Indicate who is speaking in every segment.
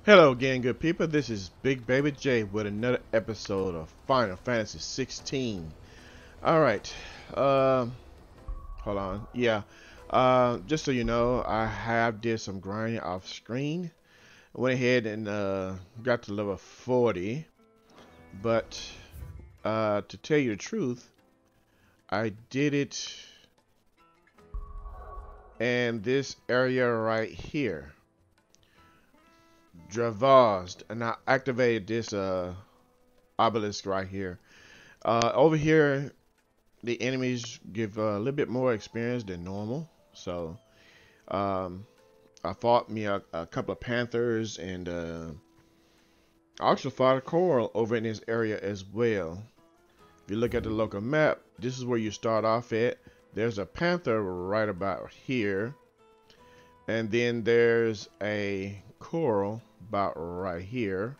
Speaker 1: Hello again, good people. This is Big Baby J with another episode of Final Fantasy 16. All right. Hold on. Yeah. Just so you know, I have did some grinding off screen. I went ahead and got to level 40, but to tell you the truth, I did it in this area right here. Dravazed, and I activated this obelisk right here. Over here, the enemies give a little bit more experience than normal. So I fought me a couple of panthers, and I also fought a coral over in this area as well. If you look at the local map, this is where you start off at. There's a panther right about here, and then there's a coral about right here,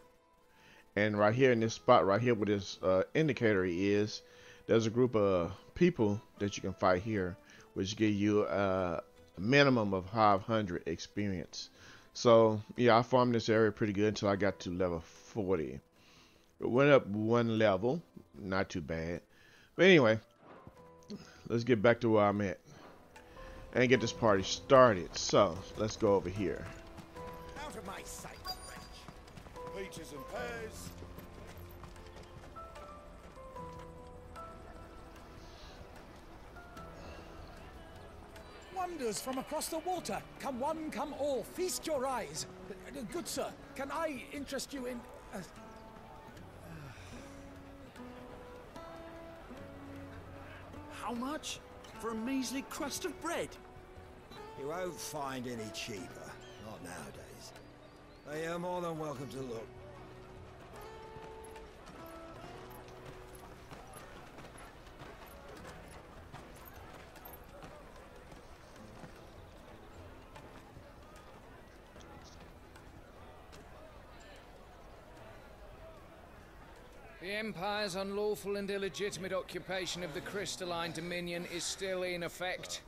Speaker 1: and right here in this spot right here where this indicator is, there's a group of people that you can fight here, which give you a minimum of 500 experience. So yeah, I farmed this area pretty good until I got to level 40. It went up one level, not too bad. But anyway, let's get back to where I'm at and get this party started. So let's go over here.
Speaker 2: Out of my sight, French. Peaches and pears. Wonders from across the water. Come one, come all. Feast your eyes. Good sir, can I interest you in...
Speaker 3: How much? For a measly crust of bread?
Speaker 2: You won't find any cheaper. Not nowadays. But you're more than welcome to look.
Speaker 4: The Empire's unlawful and illegitimate occupation of the Crystalline Dominion is still in effect.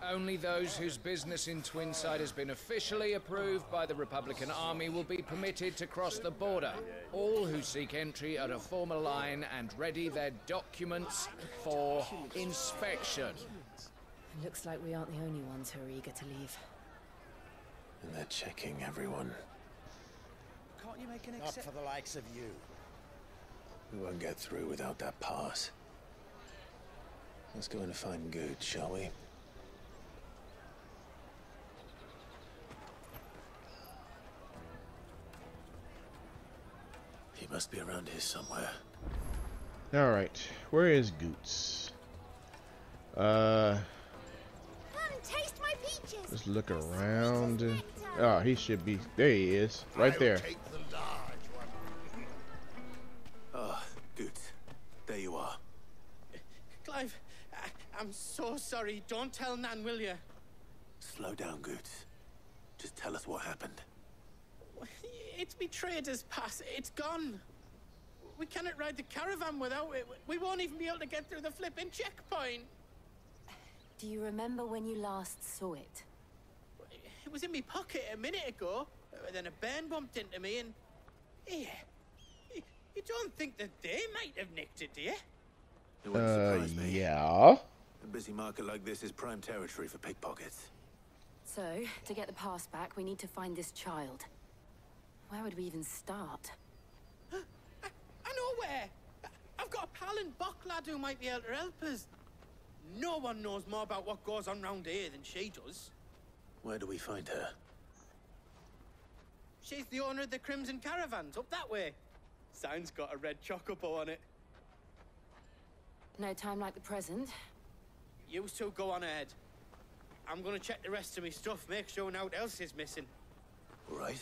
Speaker 4: Only those whose business in Twinside has been officially approved by the Republican Army will be permitted to cross the border. All who seek entry are to form a line and ready their documents for inspection.
Speaker 5: Looks like we aren't the only ones who are eager to leave.
Speaker 3: And they're checking everyone.
Speaker 2: Can't you make an exception? Not for the likes of you.
Speaker 3: We won't get through without that pass. Let's go in and find Goetz, shall we? He must be around here somewhere.
Speaker 1: All right, where is Goetz?
Speaker 6: Come taste my peaches.
Speaker 1: Let's look around. Oh, he should be. There he is, right there.
Speaker 3: Ah, Goetz. There you are.
Speaker 7: Clive, I'm so sorry. Don't tell Nan, will you?
Speaker 3: Slow down, Goetz. Just tell us what happened.
Speaker 7: It's me trader's pass. It's gone. We cannot ride the caravan without it. We won't even be able to get through the flipping checkpoint.
Speaker 5: Do you remember when you last saw it?
Speaker 7: It was in my pocket a minute ago. Then a bairn bumped into me and... Yeah. You don't think that they might have nicked it, do you?
Speaker 3: It wouldn't surprise me.
Speaker 1: Yeah.
Speaker 3: A busy market like this is prime territory for pickpockets.
Speaker 5: So, to get the pass back, we need to find this child. Where would we even start?
Speaker 7: I know where. I've got a pal in Boklad who might be able to help us. No one knows more about what goes on round here than she does.
Speaker 3: Where do we find her?
Speaker 7: She's the owner of the Crimson Caravans, up that way. Sign's got a red chocobo on it.
Speaker 5: No time like the present.
Speaker 7: You two go on ahead. I'm gonna check the rest of my stuff, make sure nothing else is missing.
Speaker 3: All right.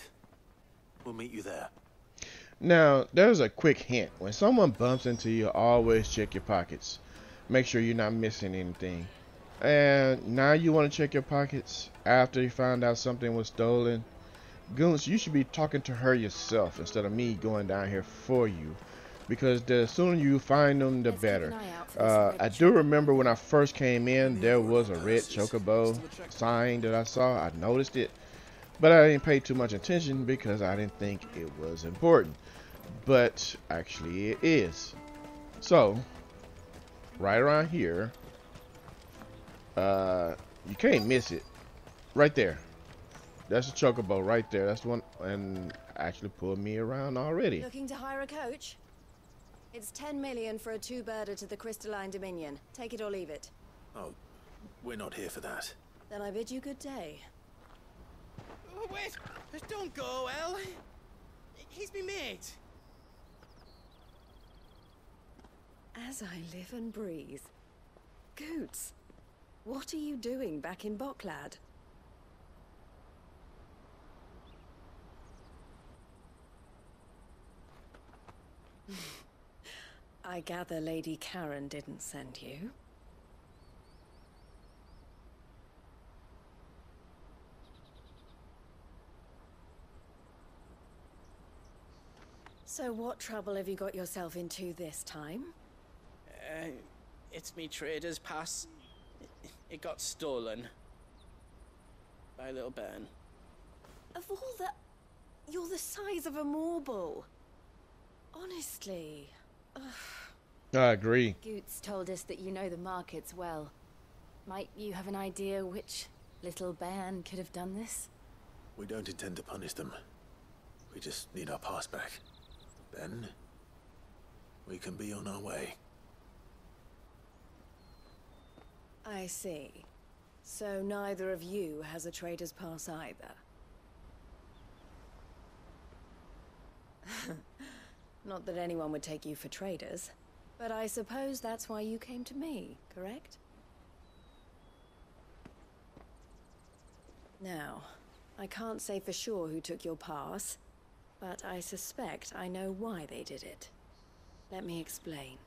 Speaker 3: We'll meet you there.
Speaker 1: Now, there's a quick hint. When someone bumps into you, always check your pockets. Make sure you're not missing anything. And now you want to check your pockets after you found out something was stolen. Goetz, you should be talking to her yourself instead of me going down here for you. Because the sooner you find them, the better. I do remember when I first came in, there was a red chocobo sign that I saw. I noticed it. But I didn't pay too much attention because I didn't think it was important. But actually it is. So, right around here, you can't miss it. Right there. That's a chocobo right there. That's the one, and actually pulled me around already.
Speaker 8: Looking to hire a coach? It's 10 million for a two-birder to the Crystalline Dominion. Take it or leave it.
Speaker 3: Oh, we're not here for that.
Speaker 8: Then I bid you good day.
Speaker 7: Oh, wait! Don't go, El. He's me mate.
Speaker 8: As I live and breathe. Goetz, what are you doing back in Boklad? I gather Lady Karen didn't send you. So what trouble have you got yourself into this time?
Speaker 7: It's me trader's pass. It got stolen. By a little bairn.
Speaker 8: Of all the... You're the size of a marble. Honestly. Ugh.
Speaker 1: I agree.
Speaker 5: Goetz told us that you know the markets well. Might you have an idea which little bairn could have done this?
Speaker 3: We don't intend to punish them. We just need our pass back. Then, we can be on our way.
Speaker 8: I see. So neither of you has a trader's pass either. Not that anyone would take you for traders, but I suppose that's why you came to me, correct? Now, I can't say for sure who took your pass, but I suspect I know why they did it. Let me explain.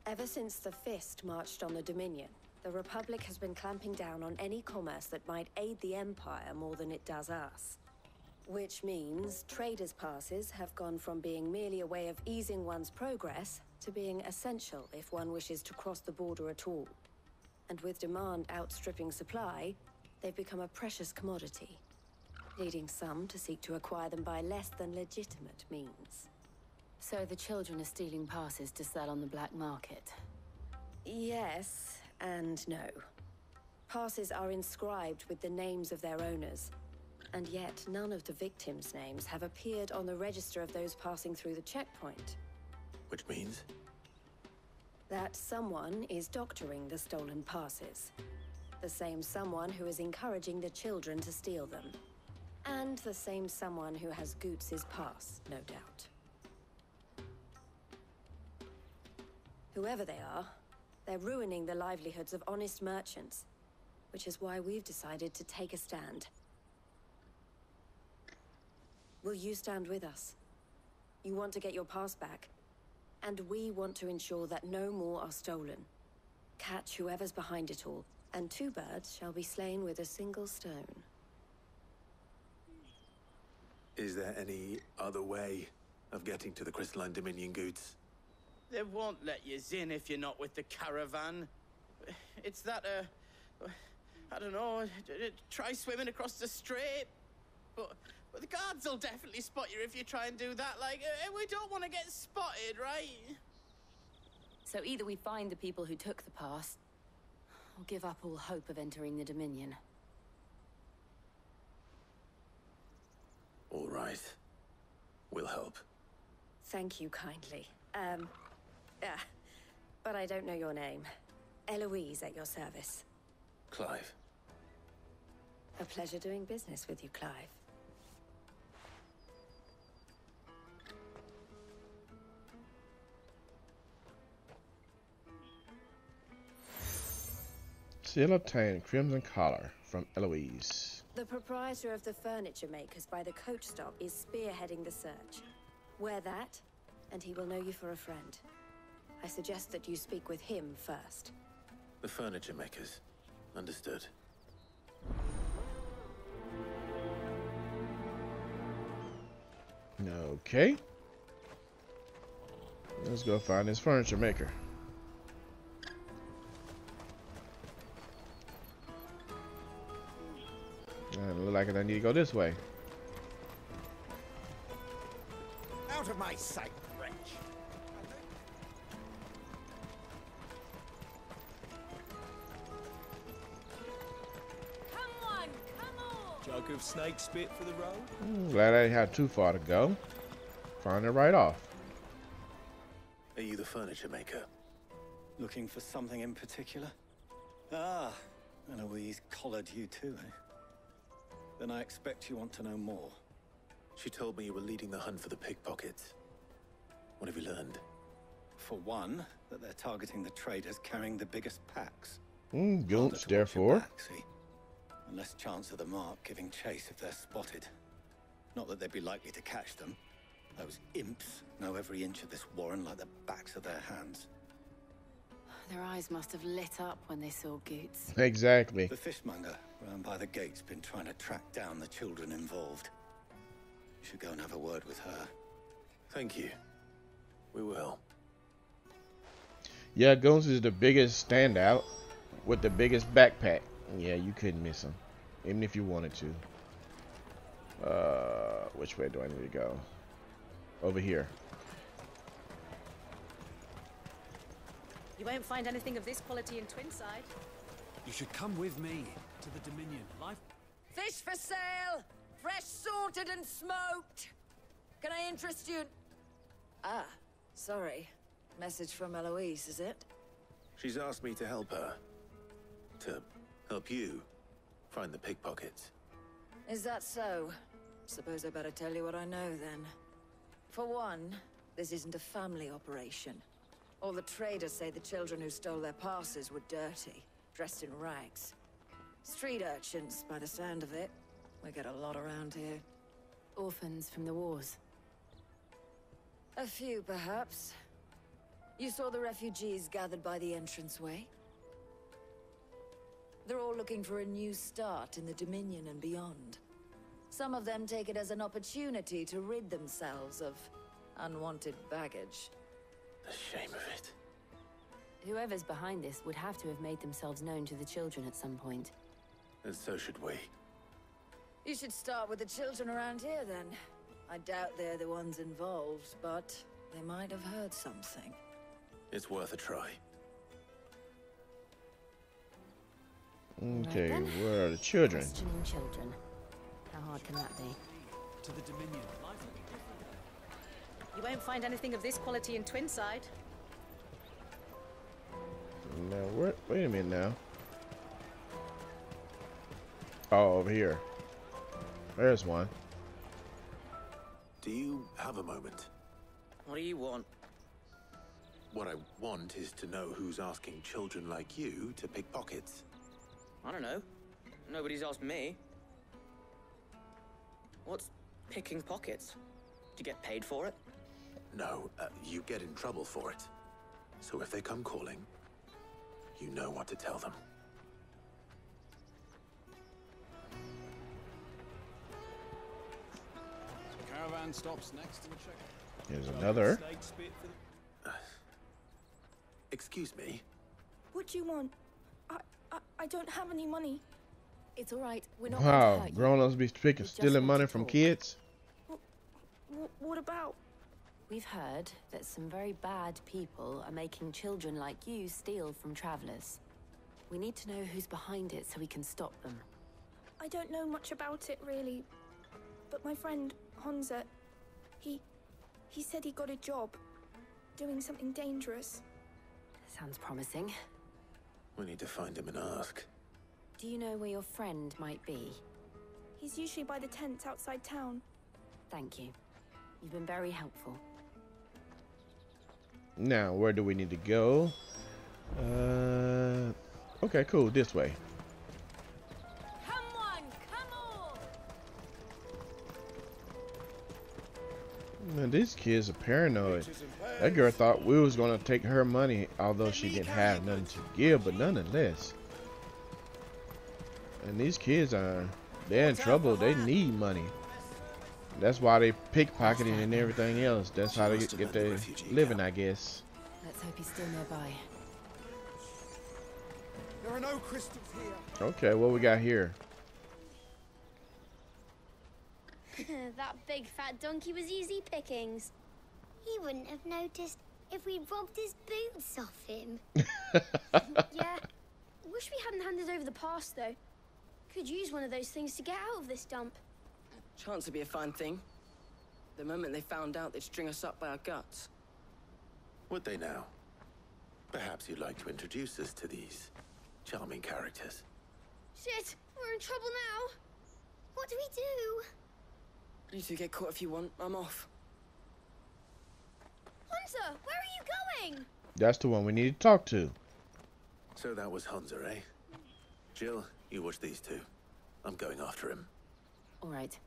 Speaker 8: Ever since the Fist marched on the Dominion, the Republic has been clamping down on any commerce that might aid the Empire more than it does us. Which means traders' passes have gone from being merely a way of easing one's progress to being essential if one wishes to cross the border at all. And with demand outstripping supply, they've become a precious commodity, leading some to seek to acquire them by less than legitimate means.
Speaker 5: So the children are stealing passes to sell on the black market?
Speaker 8: Yes and no. Passes are inscribed with the names of their owners, and yet none of the victims' names have appeared on the register of those passing through the checkpoint.
Speaker 3: Which means?
Speaker 8: That someone is doctoring the stolen passes. The same someone who is encouraging the children to steal them. And the same someone who has Goetz's pass, no doubt. Whoever they are, they're ruining the livelihoods of honest merchants, which is why we've decided to take a stand. Will you stand with us? You want to get your pass back, and we want to ensure that no more are stolen. Catch whoever's behind it all, and two birds shall be slain with a single stone.
Speaker 3: Is there any other way of getting to the Crystalline Dominion, Goetz?
Speaker 7: They won't let you in if you're not with the caravan. It's that, I don't know, try swimming across the strait. But the guards will definitely spot you if you try and do that. Like, we don't want to get spotted, right?
Speaker 5: So either we find the people who took the pass, or give up all hope of entering the Dominion.
Speaker 3: All right. We'll help.
Speaker 8: Thank you kindly. But I don't know your name. Eloise at your service.
Speaker 3: Clive.
Speaker 8: A pleasure doing business with you, Clive.
Speaker 1: Seal obtained crimson collar from Eloise.
Speaker 8: The proprietor of the furniture makers by the coach stop is spearheading the search. Wear that, and he will know you for a friend. I suggest that you speak with him first.
Speaker 3: The furniture makers. Understood.
Speaker 1: Okay. Let's go find this furniture maker. It look like I need to go this way.
Speaker 2: Out of my sight, wretch!
Speaker 6: Come on, come on!
Speaker 3: Jug of snake spit for the road?
Speaker 1: Glad I didn't have too far to go. Find it right off.
Speaker 3: Are you the furniture maker?
Speaker 9: Looking for something in particular? Ah, and Eloise collared you too, eh? Then I expect you want to know more.
Speaker 3: She told me you were leading the hunt for the pickpockets. What have you learned?
Speaker 9: For one, that they're targeting the traders carrying the biggest packs.
Speaker 1: Goetz, therefore.
Speaker 9: Back, see? And less chance of the mark giving chase if they're spotted. Not that they'd be likely to catch them. Those imps know every inch of this warren like the backs of their hands.
Speaker 5: Their eyes must have lit up when they saw Goetz.
Speaker 1: Exactly.
Speaker 9: The fishmonger round by the gate's been trying to track down the children involved. You should go and have a word with her.
Speaker 3: Thank you. We will.
Speaker 1: Yeah, Goetz is the biggest standout with the biggest backpack. Yeah, you couldn't miss him, even if you wanted to. Which way do I need to go? Over here.
Speaker 6: You won't find anything of this quality in Twinside.
Speaker 10: You should come with me to the Dominion. Life.
Speaker 6: Fish for sale! Fresh sorted and smoked! Can I interest you in...
Speaker 8: Ah, sorry. Message from Eloise, is it?
Speaker 3: She's asked me to help her. To help you find the pickpockets.
Speaker 8: Is that so? Suppose I better tell you what I know, then. For one, this isn't a family operation. All the traders say the children who stole their passes were dirty, dressed in rags. Street urchins, by the sound of it. We get a lot around here.
Speaker 5: Orphans from the wars.
Speaker 8: A few, perhaps. You saw the refugees gathered by the entranceway? They're all looking for a new start in the Dominion and beyond. Some of them take it as an opportunity to rid themselves of unwanted baggage.
Speaker 3: The shame of it.
Speaker 5: Whoever's behind this would have to have made themselves known to the children at some point.
Speaker 3: And so should we.
Speaker 8: You should start with the children around here, then. I doubt they're the ones involved, but they might have heard something.
Speaker 3: It's worth a try.
Speaker 1: Okay,
Speaker 5: Right then.
Speaker 1: where are the children?
Speaker 5: Questioning children. How hard can that be?
Speaker 10: To the Dominion. Life.
Speaker 6: You won't find anything of this quality in Twinside.
Speaker 1: Now, wait a minute now. Oh, over here. There's one.
Speaker 3: Do you have a moment?
Speaker 7: What do you want?
Speaker 3: What I want is to know who's asking children like you to pick pockets.
Speaker 7: I don't know. Nobody's asked me. What's picking pockets? Do you get paid for it?
Speaker 3: No, you get in trouble for it. So if they come calling, you know what to tell them.
Speaker 10: Caravan stops next to the check.
Speaker 1: Here's another.
Speaker 10: Snake spit for the...
Speaker 3: Excuse me.
Speaker 6: What do you want? I don't have any money. It's all right. We're not
Speaker 1: Wow,
Speaker 6: going to hurt you.
Speaker 1: grown-ups be
Speaker 6: just
Speaker 1: stealing
Speaker 6: want
Speaker 1: money
Speaker 6: to
Speaker 1: from
Speaker 6: talk.
Speaker 1: kids.
Speaker 6: What about?
Speaker 5: We've heard that some very bad people are making children like you steal from travelers. We need to know who's behind it so we can stop them.
Speaker 6: I don't know much about it, really. But my friend, Honza, he said he got a job doing something dangerous.
Speaker 5: Sounds promising.
Speaker 3: We need to find him and ask.
Speaker 5: Do you know where your friend might be?
Speaker 6: He's usually by the tents outside town.
Speaker 5: Thank you. You've been very helpful.
Speaker 1: Now, where do we need to go? Okay, cool. This way.
Speaker 6: Come on, come on!
Speaker 1: Man, these kids are paranoid. That girl thought we was gonna take her money, although she didn't have nothing to give, but nonetheless. And these kids they're in trouble. They need money. That's why they pickpocketing and everything else. That's how they get their living, I guess.
Speaker 5: Let's hope he's still nearby.
Speaker 10: There are no crystals here.
Speaker 1: Okay, what we got here?
Speaker 11: That big fat donkey was easy pickings. He wouldn't have noticed if we'd robbed his boots off him.
Speaker 6: Yeah. Wish we hadn't handed over the pass, though. Could use one of those things to get out of this dump.
Speaker 12: Chance would be a fine thing. The moment they found out, they'd string us up by our guts.
Speaker 3: Would they now? Perhaps you'd like to introduce us to these charming characters.
Speaker 6: Shit, we're in trouble now.
Speaker 11: What do we do?
Speaker 12: You two get caught if you want. I'm off.
Speaker 6: Hunter, where are you going?
Speaker 1: That's the one we need to talk to.
Speaker 3: So that was Hunter, eh? Jill, you watch these two. I'm going after him.
Speaker 5: All right.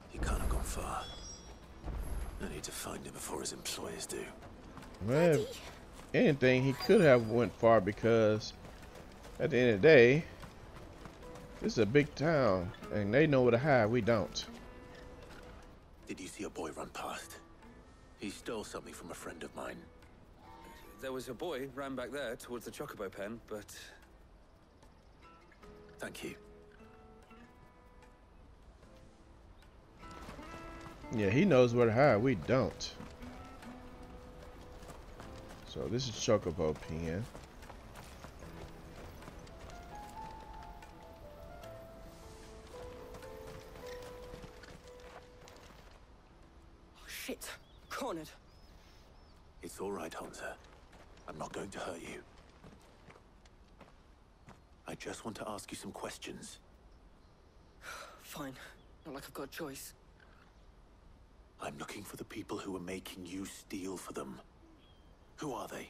Speaker 3: He can't have gone far. I need to find him before his employers do.
Speaker 1: Well, if anything, he could have went far because at the end of the day, this is a big town and they know where to hide. We don't.
Speaker 3: Did you see a boy run past? He stole something from a friend of mine.
Speaker 10: There was a boy ran back there towards the chocobo pen, but...
Speaker 3: Thank you.
Speaker 1: Yeah, he knows where to hide. We don't. So this is chocobo pen.
Speaker 12: Oh, shit. Cornered.
Speaker 3: It's all right, Hunter. I'm not going to hurt you. I just want to ask you some questions.
Speaker 12: Fine. Not like I've got a choice.
Speaker 3: I'm looking for the people who are making you steal for them. Who are they?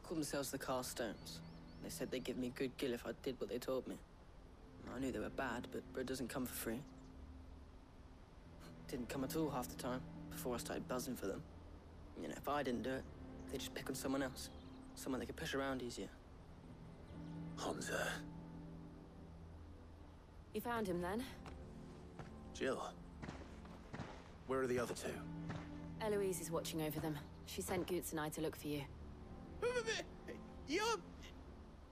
Speaker 12: Call themselves the Carstones. They said they'd give me a good gill if I did what they told me. I knew they were bad, but bread doesn't come for free. Didn't come at all half the time, before I started buzzing for them. You know, if I didn't do it, they'd just pick on someone else. Someone they could push around easier.
Speaker 3: Hunter.
Speaker 5: You found him then?
Speaker 3: Jill. Where are the other two?
Speaker 5: Eloise is watching over them. She sent Goetz and I to look for you.
Speaker 7: You're...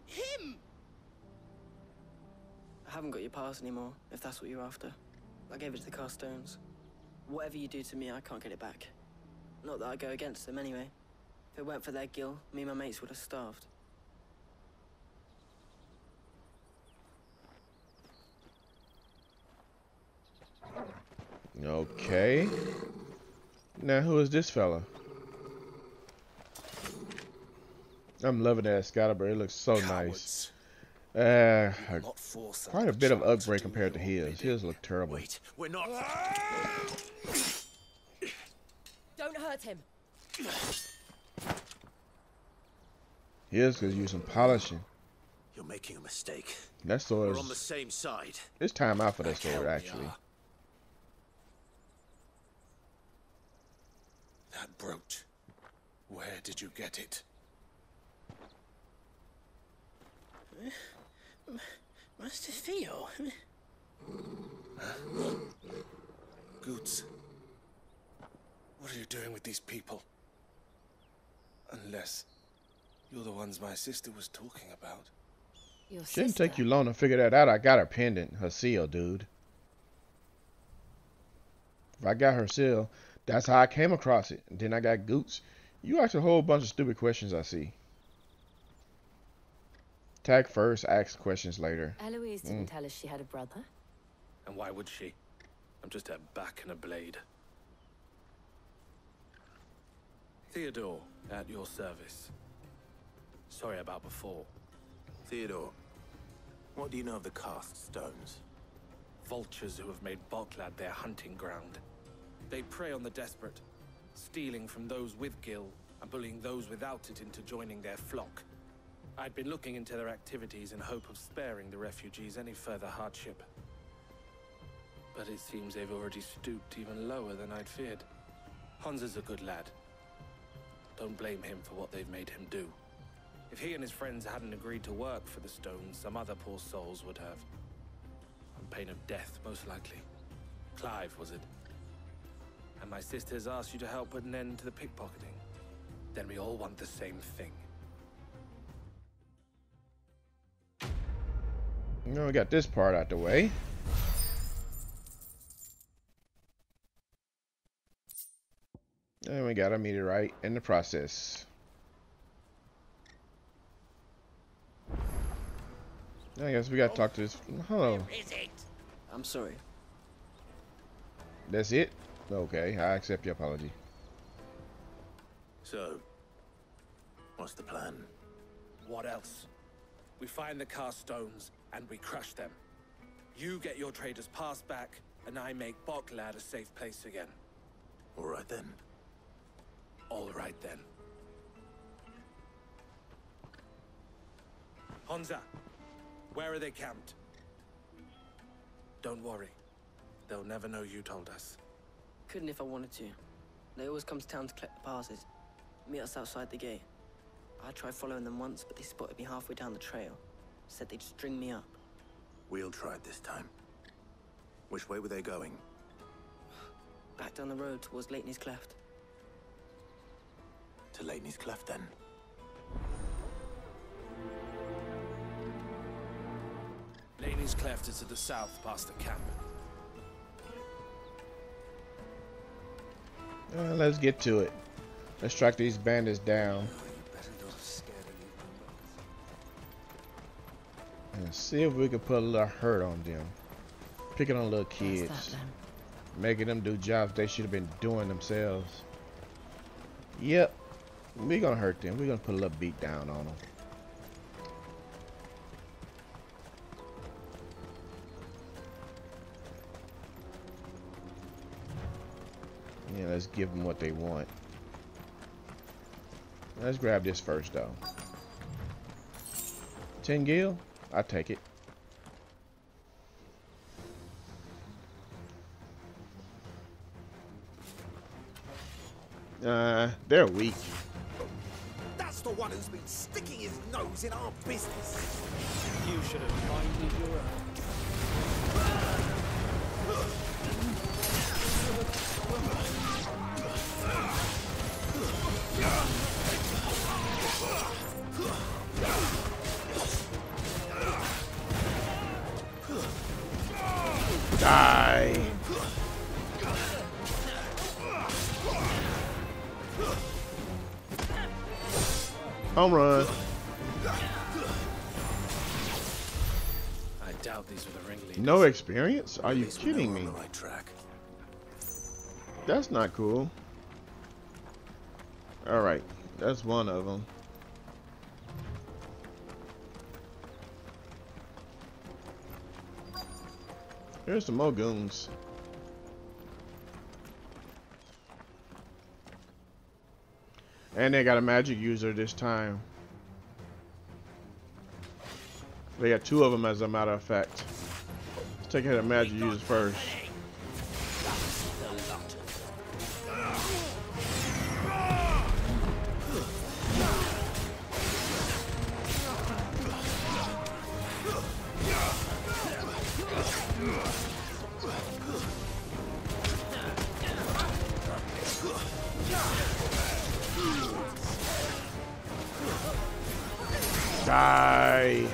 Speaker 7: him!
Speaker 12: I haven't got your pass anymore, if that's what you're after. I gave it to the Carstones. Whatever you do to me, I can't get it back. Not that I go against them anyway. If it weren't for their gill, me and my mates would have starved.
Speaker 1: Okay. Now who is this fella? I'm loving that Excalibur. It looks so nice. Quite a bit of upgrade compared to his. His look terrible.
Speaker 3: Wait, we're not.
Speaker 5: Don't hurt him.
Speaker 1: His could use some polishing.
Speaker 3: You're making a mistake.
Speaker 1: That sword
Speaker 3: We're on the
Speaker 1: is.
Speaker 3: same side.
Speaker 1: It's time out for that sword, actually.
Speaker 10: That brooch. Where did you get it?
Speaker 7: Master Theo?
Speaker 10: Goetz. What are you doing with these people? Unless you're the ones my sister was talking about.
Speaker 5: Your
Speaker 1: Shouldn't
Speaker 5: sister.
Speaker 1: take you long to figure that out. I got her pendant, her seal, dude. If I got her seal, that's how I came across it. And then I got Goetz. You asked a whole bunch of stupid questions, I see. Tag first, ask questions later.
Speaker 5: Eloise didn't tell us she had a brother.
Speaker 10: And why would she? I'm just a back and a blade. Theodore, at your service. Sorry about before.
Speaker 3: Theodore, what do you know of the cast stones?
Speaker 10: Vultures who have made Boklad their hunting ground. They prey on the desperate, stealing from those with gil and bullying those without it into joining their flock. I'd been looking into their activities in hope of sparing the refugees any further hardship. But it seems they've already stooped even lower than I'd feared. Hans is a good lad. Don't blame him for what they've made him do. If he and his friends hadn't agreed to work for the stones, some other poor souls would have. On pain of death, most likely. Clive, was it? And my sisters asked you to help put an end to the pickpocketing. Then we all want the same thing.
Speaker 1: Now we got this part out the way. And we got a meteorite in the process. I guess we gotta talk to this. Hello.
Speaker 7: Where is it?
Speaker 12: I'm sorry.
Speaker 1: That's it? Okay, I accept your apology.
Speaker 3: So, what's the plan?
Speaker 10: What else? We find the cast stones and we crush them. You get your trader's pass back, and I make Boklad a safe place again.
Speaker 3: All right then.
Speaker 10: All right then. Honza, where are they camped? Don't worry. They'll never know you told us.
Speaker 12: Couldn't if I wanted to. They always come to town to collect the passes. Meet us outside the gate. I tried following them once, but they spotted me halfway down the trail. Said they'd string me up.
Speaker 3: We'll try it this time. Which way were they going?
Speaker 12: Back down the road towards Leighton's Cleft.
Speaker 3: To Leighton's Cleft, then.
Speaker 10: Laney's Cleft is to the south, past the camp.
Speaker 1: Let's get to it. Let's track these bandits down. And see if we can put a little hurt on them. Picking on little kids. Making them do jobs they should have been doing themselves. Yep. We're gonna hurt them. We're gonna put a little beat down on them. Yeah, let's give them what they want. Let's grab this first, though. 10 gil? I'll take it. They're weak.
Speaker 2: That's the one who's been sticking his nose in our business.
Speaker 10: You should have minded your
Speaker 1: Die. Home run.
Speaker 10: I doubt these were the ringleaders.
Speaker 1: No experience? Are you
Speaker 3: At least we know
Speaker 1: kidding
Speaker 3: we're
Speaker 1: me?
Speaker 3: on the right track.
Speaker 1: That's not cool. Alright, that's one of them. Here's some more goons. And they got a magic user this time. They got two of them, as a matter of fact. Let's take care of the magic users first. Die.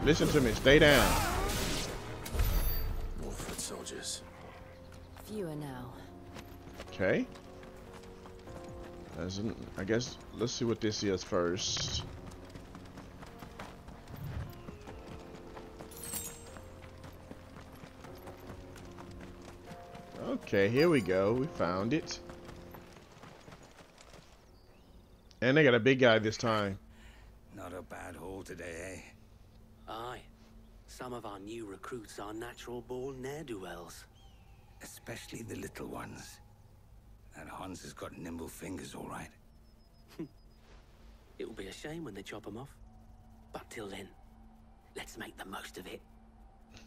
Speaker 1: Listen to me, stay down.
Speaker 3: More foot soldiers.
Speaker 5: Fewer now.
Speaker 1: Okay. I guess let's see what this is first. Okay, here we go. We found it. And they got a big guy this time.
Speaker 13: Not a bad haul today, eh?
Speaker 14: Aye. Some of our new recruits are natural-born ne'er-do-wells.
Speaker 13: Especially the little ones. That Hans has got nimble fingers, all right.
Speaker 14: a shame when they chop them off. But till then, let's make the most of it.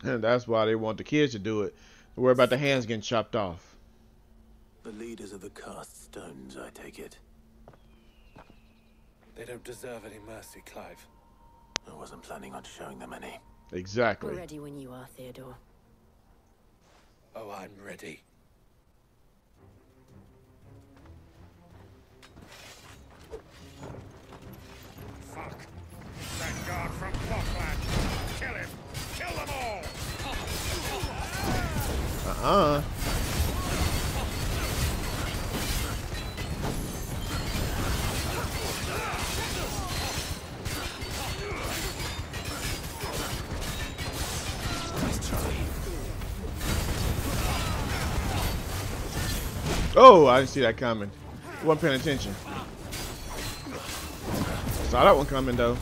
Speaker 1: And that's why they want the kids to do it. Don't worry about the hands getting chopped off.
Speaker 3: The leaders of the cast stones, I take it.
Speaker 10: They don't deserve any mercy, Clive.
Speaker 3: I wasn't planning on showing them any.
Speaker 1: Exactly.
Speaker 5: We're ready when you are, Theodore.
Speaker 10: Oh, I'm ready.
Speaker 15: Fuck. That guard from Boklad. Kill him. Kill them all.
Speaker 1: Oh, I didn't see that coming. Wasn't paying attention. Saw that one coming though.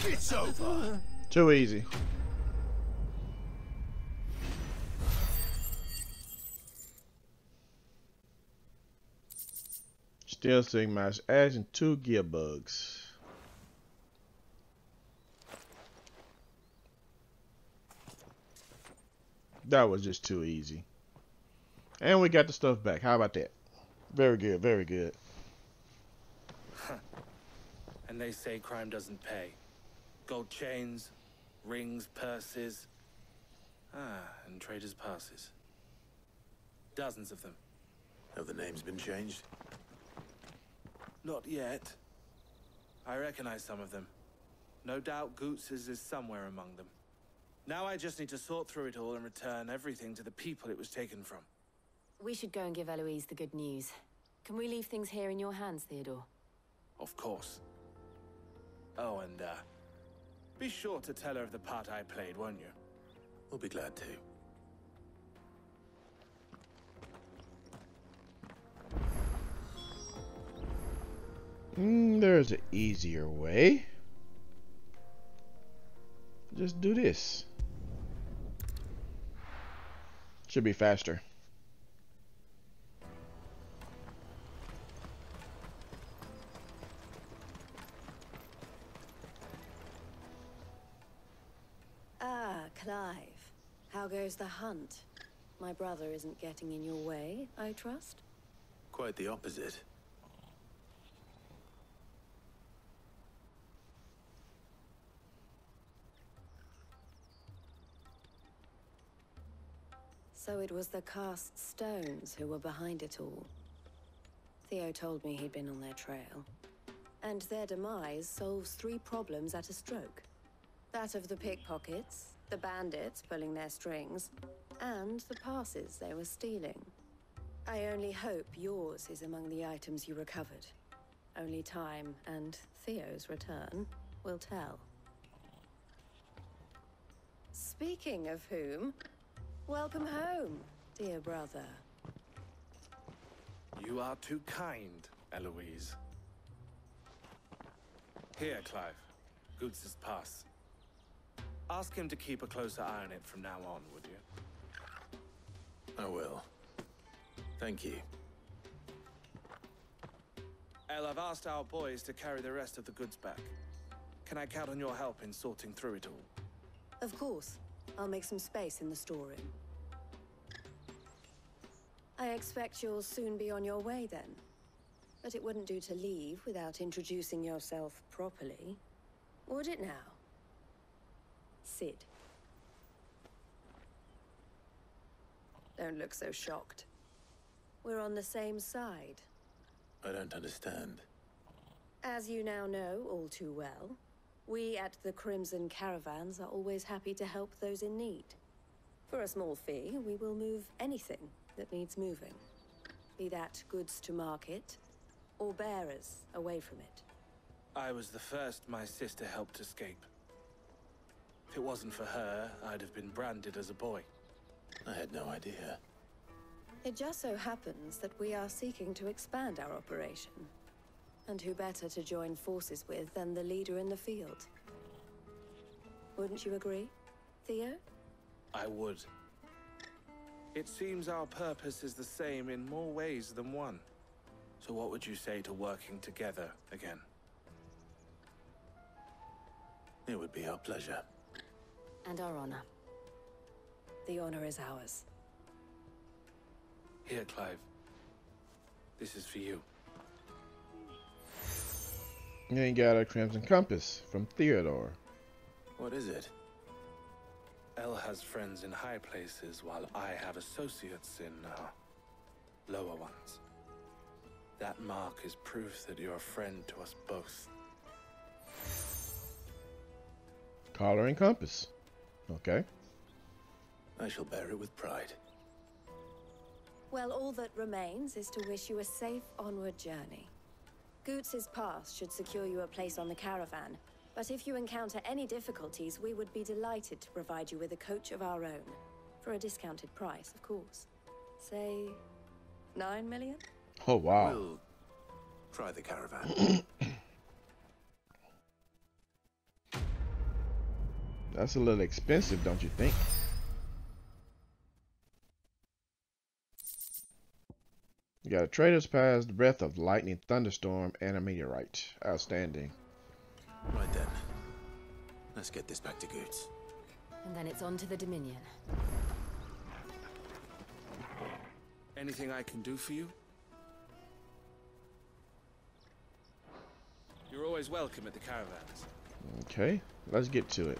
Speaker 15: It's over.
Speaker 1: Too easy. Still seeing my ads and 2 gear bugs. That was just too easy. And we got the stuff back. How about that? Very good, very good.
Speaker 10: And they say crime doesn't pay. Gold chains, rings, purses. And traders' passes. Dozens of them.
Speaker 3: Have the names been changed?
Speaker 10: Not yet. I recognize some of them. No doubt Goetz's is somewhere among them. Now I just need to sort through it all and return everything to the people it was taken from.
Speaker 5: We should go and give Eloise the good news. Can we leave things here in your hands, Theodore?
Speaker 10: Of course. Oh, and, be sure to tell her of the part I played, won't you?
Speaker 3: We'll be glad to.
Speaker 1: There's an easier way. Just do this. Should be faster.
Speaker 8: Ah, Clive. How goes the hunt? My brother isn't getting in your way, I trust?
Speaker 3: Quite the opposite.
Speaker 8: So it was the cast stones who were behind it all. Theo told me he'd been on their trail. And their demise solves 3 problems at a stroke. That of the pickpockets, the bandits pulling their strings, and the passes they were stealing. I only hope yours is among the items you recovered. Only time and Theo's return will tell. Speaking of whom, welcome home, dear brother.
Speaker 10: You are too kind, Eloise. Here, Clive. Goetz's pass. Ask him to keep a closer eye on it from now on, would you?
Speaker 3: I will. Thank you.
Speaker 10: El, I've asked our boys to carry the rest of the goods back. Can I count on your help in sorting through it all?
Speaker 8: Of course. I'll make some space in the storeroom. I expect you'll soon be on your way then. But it wouldn't do to leave without introducing yourself properly. Would it now? Sid. Don't look so shocked. We're on the same side.
Speaker 3: I don't understand.
Speaker 8: As you now know all too well, We at the Crimson Caravans are always happy to help those in need. For a small fee, we will move anything that needs moving. Be that goods to market, or bearers away from it.
Speaker 10: I was the first my sister helped escape. If it wasn't for her, I'd have been branded as a boy.
Speaker 3: I had no idea.
Speaker 8: It just so happens that we are seeking to expand our operation. And who better to join forces with than the leader in the field? Wouldn't you agree, Theo?
Speaker 10: I would. It seems our purpose is the same in more ways than one. So what would you say to working together again?
Speaker 3: It would be our pleasure.
Speaker 8: And our honor. The honor is ours.
Speaker 10: Here, Clive. This is for you.
Speaker 1: You ain't got a Crimson Compass from Theodore.
Speaker 3: What is it?
Speaker 10: Elle has friends in high places, while I have associates in, lower ones. That mark is proof that you're a friend to us both.
Speaker 1: Collar and compass. Okay.
Speaker 3: I shall bear it with pride.
Speaker 8: Well, all that remains is to wish you a safe onward journey. Goetz's pass should secure you a place on the caravan, but if you encounter any difficulties, we would be delighted to provide you with a coach of our own. For a discounted price, of course. Say, 9 million?
Speaker 1: Oh, wow.
Speaker 3: We'll try the caravan.
Speaker 1: That's a little expensive, don't you think? You got a trader's pass, the breath of lightning, thunderstorm, and a meteorite. Outstanding.
Speaker 3: Right then. Let's get this back to Goetz.
Speaker 5: And then it's on to the Dominion.
Speaker 10: Anything I can do for you? You're always welcome at the caravans.
Speaker 1: Okay, let's get to it.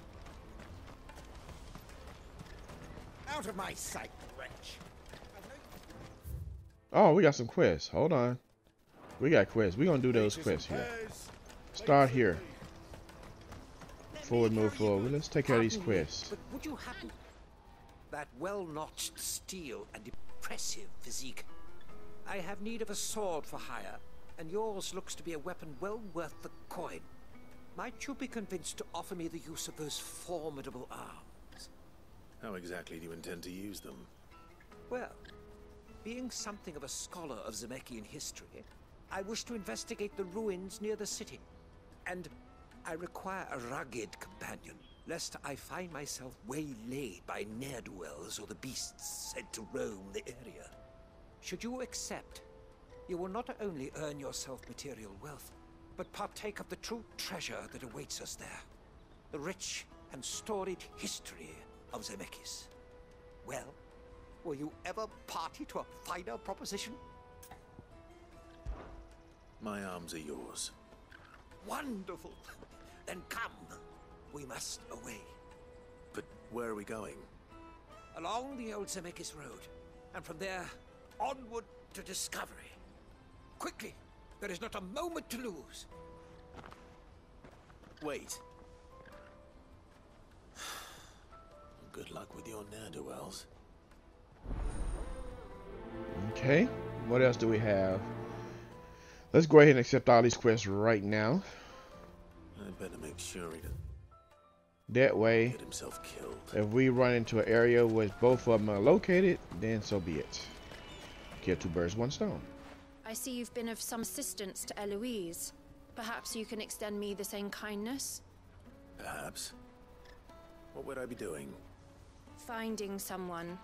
Speaker 15: Out of my sight, wretch.
Speaker 1: Oh, we got some quests. Hold on. We got quests. We're going to do those quests here. Start here. Forward, move forward. Let's take care of these quests.
Speaker 16: But would you happen... That well-notched steel and impressive physique. I have need of a sword for hire, and yours looks to be a weapon well worth the coin. Might you be convinced to offer me the use of those formidable arms?
Speaker 3: How exactly do you intend to use them?
Speaker 16: Well, being something of a scholar of Zemeckis history, I wish to investigate the ruins near the city. And I require a rugged companion, lest I find myself waylaid by ne'er-do-wells or the beasts sent to roam the area. Should you accept, you will not only earn yourself material wealth, but partake of the true treasure that awaits us there. The rich and storied history of Zemeckis. Well, were you ever party to a finer proposition?
Speaker 3: My arms are yours.
Speaker 16: Wonderful! Then come. We must away.
Speaker 3: But where are we going?
Speaker 16: Along the old Zemeckis Road, and from there, onward to discovery. Quickly! There is not a moment to lose.
Speaker 3: Wait. Good luck with your ne'er-do-wells.
Speaker 1: Okay, what else do we have? Let's go ahead and accept all these quests right now.
Speaker 3: I better make sure he doesn't
Speaker 1: That way,
Speaker 3: get himself killed.
Speaker 1: if we run into an area where both of them are located, then so be it. Kill two birds, one stone.
Speaker 6: I see you've been of some assistance to Eloise. Perhaps you can extend me the same kindness?
Speaker 3: Perhaps. What would I be doing?
Speaker 6: Finding someone.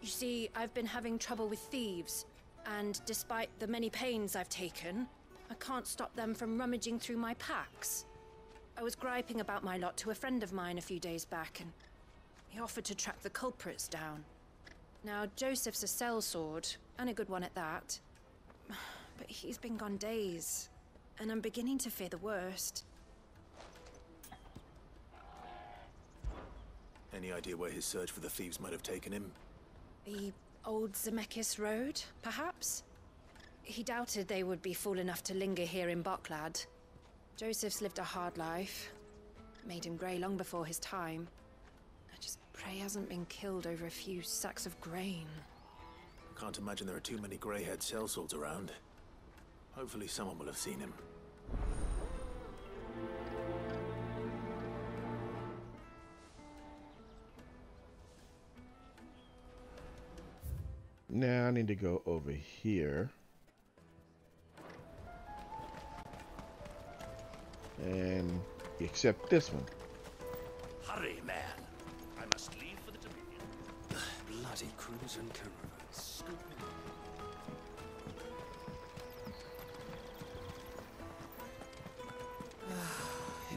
Speaker 6: You see, I've been having trouble with thieves, and despite the many pains I've taken, I can't stop them from rummaging through my packs. I was griping about my lot to a friend of mine a few days back, and he offered to track the culprits down. Now, Joseph's a sellsword, and a good one at that. But he's been gone days, and I'm beginning to fear the worst.
Speaker 3: Any idea where his search for the thieves might have taken him?
Speaker 6: The old Zemeckis Road, perhaps? He doubted they would be fool enough to linger here in Boklad. Joseph's lived a hard life, made him grey long before his time. I just pray he hasn't been killed over a few sacks of grain.
Speaker 3: I can't imagine there are too many grey-haired sellswords around. Hopefully someone will have seen him.
Speaker 1: Now I need to go over here. And accept this one.
Speaker 15: Hurry, man. I must leave for the Dominion.
Speaker 14: Bloody crimson caravans.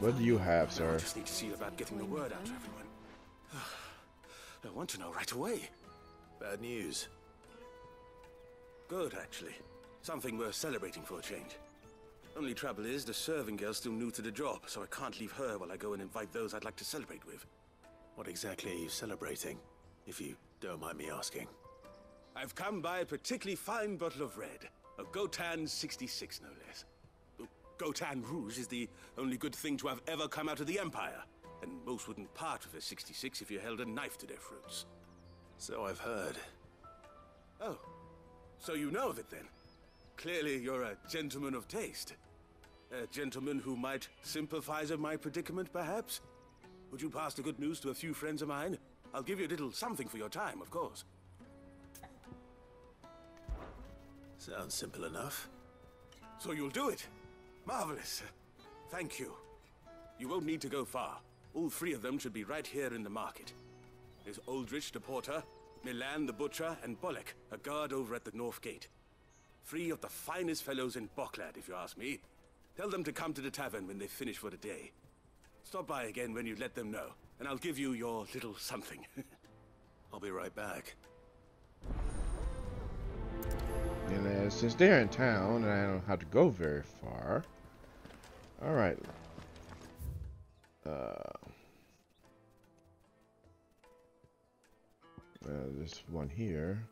Speaker 1: What do you have, sir?
Speaker 3: I just need to see about getting the word out to everyone. I want to know right away. Bad news. Good, actually. Something worth celebrating for a change. Only trouble is, the serving girl's still new to the job, so I can't leave her while I go and invite those I'd like to celebrate with. What exactly are you celebrating, if you don't mind me asking? I've come by a particularly fine bottle of red. A Goetz 66, no less. Goetz Rouge is the only good thing to have ever come out of the Empire, and most wouldn't part with a 66 if you held a knife to their throats. So I've heard. Oh, so you know of it then? Clearly you're a gentleman of taste. A gentleman who might sympathize with my predicament, perhaps? Would you pass the good news to a few friends of mine? I'll give you a little something for your time, of course. Sounds simple enough. So you'll do it? Marvelous. Thank you. You won't need to go far. All three of them should be right here in the market. There's Aldrich, the porter, Milan, the butcher, and Bolek, a guard over at the north gate. Three of the finest fellows in Boklad, if you ask me. Tell them to come to the tavern when they finish for the day. Stop by again when you let them know, and I'll give you your little something. I'll be right back.
Speaker 1: And since they're in town, and I don't have to go very far. All right. There's one here.